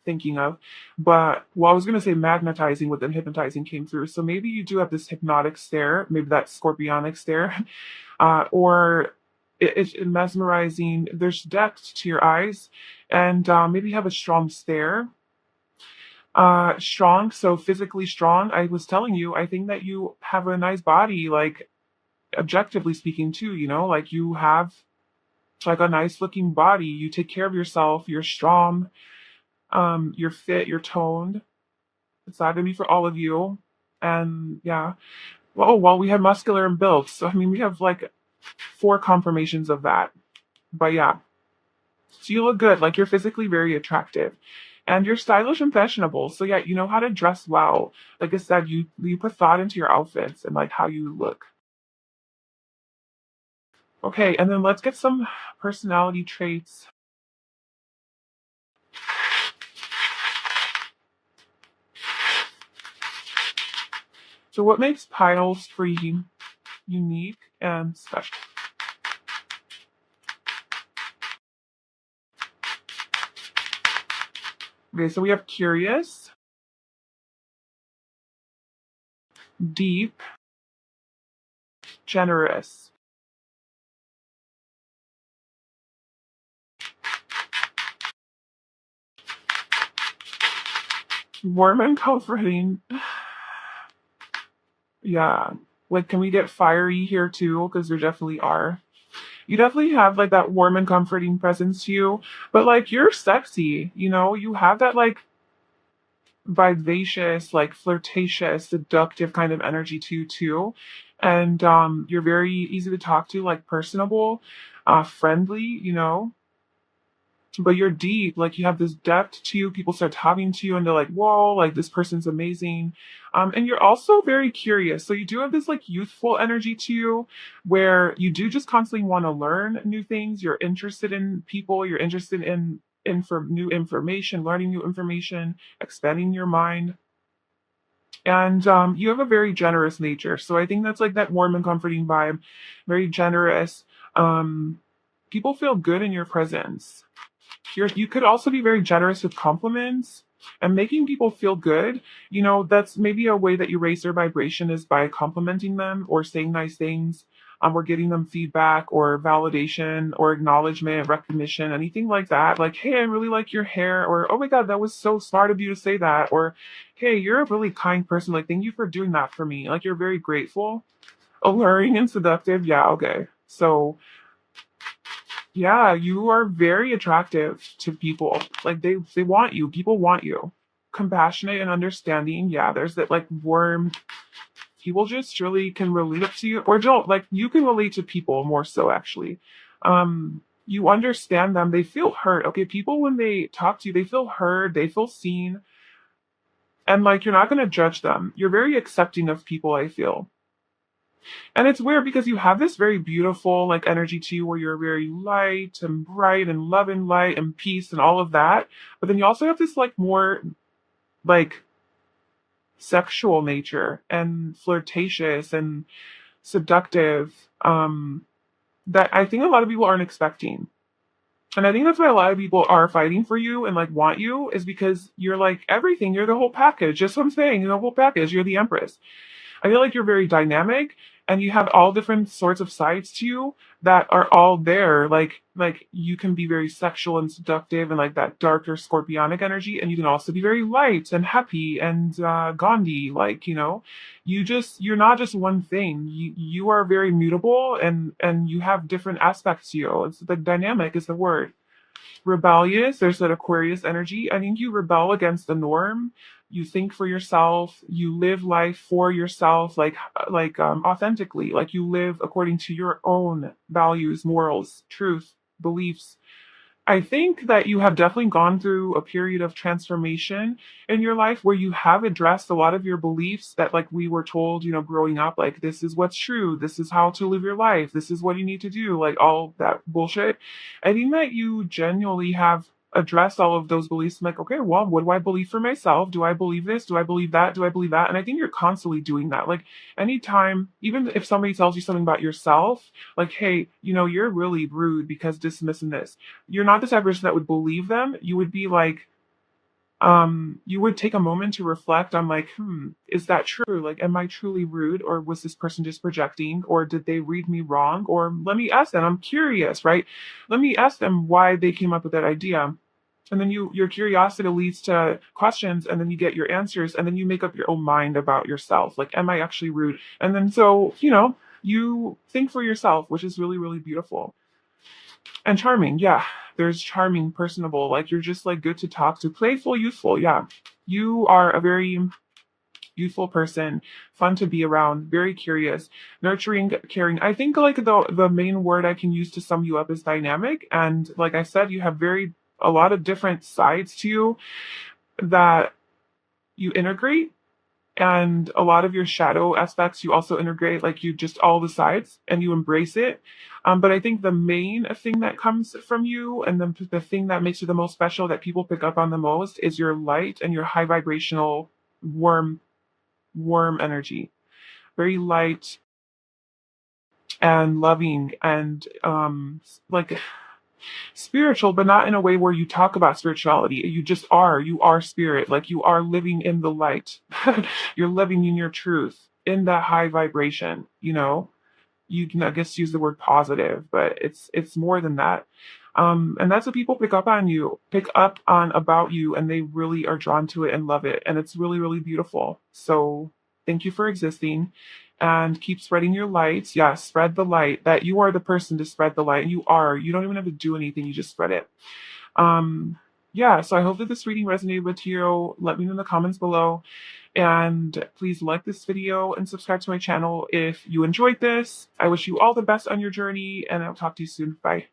thinking of. But well, I was gonna say magnetizing, but then hypnotizing came through. So maybe you do have this hypnotic stare, maybe that scorpionic stare, or it's mesmerizing. There's depth to your eyes, and maybe you have a strong stare. Strong, so physically strong. I was telling you, I think that you have a nice body, like objectively speaking, too. You know, like you have like a nice looking body. You take care of yourself. You're strong. You're fit. You're toned. It's that to me for all of you. And yeah, well, we have muscular and built. So I mean, we have like four confirmations of that. But yeah, so you look good. Like you're physically very attractive, and you're stylish and fashionable. So yeah, you know how to dress well. Like I said, you put thought into your outfits and like how you look. Okay, and then let's get some personality traits. So what makes piles for you unique and special? Okay, so we have curious, deep, generous. Warm and comforting. Yeah. Like, can we get fiery here too? Because there definitely are. You definitely have like that warm and comforting presence to you, but like you're sexy, you know? You have that like vivacious, like flirtatious, seductive kind of energy to you too. And you're very easy to talk to, like personable, friendly, you know? But you're deep, like you have this depth to you. People start talking to you and they're like, whoa, like this person's amazing. And you're also very curious. So you do have this like youthful energy to you where you do just constantly want to learn new things. You're interested in people, you're interested in for new information, learning new information, expanding your mind. And you have a very generous nature. So I think that's like that warm and comforting vibe, very generous. Um, People feel good in your presence. You could also be very generous with compliments and making people feel good. You know, that's maybe a way that you raise their vibration is by complimenting them or saying nice things, or getting them feedback or validation or acknowledgement, recognition, anything like that. Like, hey, I really like your hair, or oh my God, that was so smart of you to say that, or hey, you're a really kind person. Like, thank you for doing that for me. Like, you're very grateful, alluring, and seductive. Yeah, okay. So yeah, you are very attractive to people. Like they want you. People want you. Compassionate and understanding. Yeah, there's that like warm. People just really can relate to you, or don't like you can relate to people more so actually. You understand them. They feel heard. Okay, people when they talk to you, they feel heard. They feel seen, and like you're not gonna judge them. You're very accepting of people. I feel. And it's weird because you have this very beautiful like energy to you where you're very light and bright and love and light and peace and all of that. But then you also have this like more like sexual nature and flirtatious and seductive that I think a lot of people aren't expecting. And I think that's why a lot of people are fighting for you and like want you is because you're like everything. You're the whole package. Just what I'm saying. You're the whole package. You're the empress. I feel like you're very dynamic and you have all different sorts of sides to you that are all there. Like you can be very sexual and seductive and like that darker scorpionic energy, and you can also be very light and happy and Gandhi. Like, you know, you're not just one thing. You are very mutable and you have different aspects to you. It's the dynamic is the word. Rebellious, there's that Aquarius energy. I think you rebel against the norm. You think for yourself, you live life for yourself, like authentically, like you live according to your own values, morals, truth, beliefs. I think that you have definitely gone through a period of transformation in your life where you have addressed a lot of your beliefs that, like, we were told, growing up, like, this is what's true, this is how to live your life, this is what you need to do, like, all that bullshit. I think that you genuinely have addressed all of those beliefs. I'm like, okay, well, what do I believe for myself? Do I believe this? Do I believe that? Do I believe that? And I think you're constantly doing that. Like, anytime, even if somebody tells you something about yourself, like, hey, you're really rude because this and this, you're not the type of person that would believe them. You would be like, you would take a moment to reflect on, like, is that true? Like, am I truly rude, or was this person just projecting, or did they read me wrong? Or let me ask them. I'm curious, right? Let me ask them why they came up with that idea. And then your curiosity leads to questions, and then you get your answers, and then you make up your own mind about yourself. Like, am I actually rude? And then so, you think for yourself, which is really, really beautiful. And charming, yeah. There's charming, personable, like, you're just like good to talk to, playful, youthful, yeah. You are a very youthful person, fun to be around, very curious, nurturing, caring. I think, like, the main word I can use to sum you up is dynamic. And like I said, you have a lot of different sides to you that you integrate, and a lot of your shadow aspects you also integrate, like, you just all the sides and you embrace it. But I think the main thing that comes from you, and the thing that makes you the most special, that people pick up on the most, is your light and your high vibrational, warm energy. Very light and loving, and like, spiritual, but not in a way where you talk about spirituality. You are spirit. Like, you are living in the light. You're living in your truth, in that high vibration. You can, I guess, use the word positive, but it's more than that. And that's what people pick up on about you, and they really are drawn to it and love it. And it's really, really beautiful. So thank you for existing, and keep spreading your light. Yeah, spread the light, that you are the person to spread the light. And you don't even have to do anything. You just spread it. Yeah, so I hope that this reading resonated with you. Let me know in the comments below. And please like this video and subscribe to my channel if you enjoyed this. I wish you all the best on your journey, and I'll talk to you soon. Bye.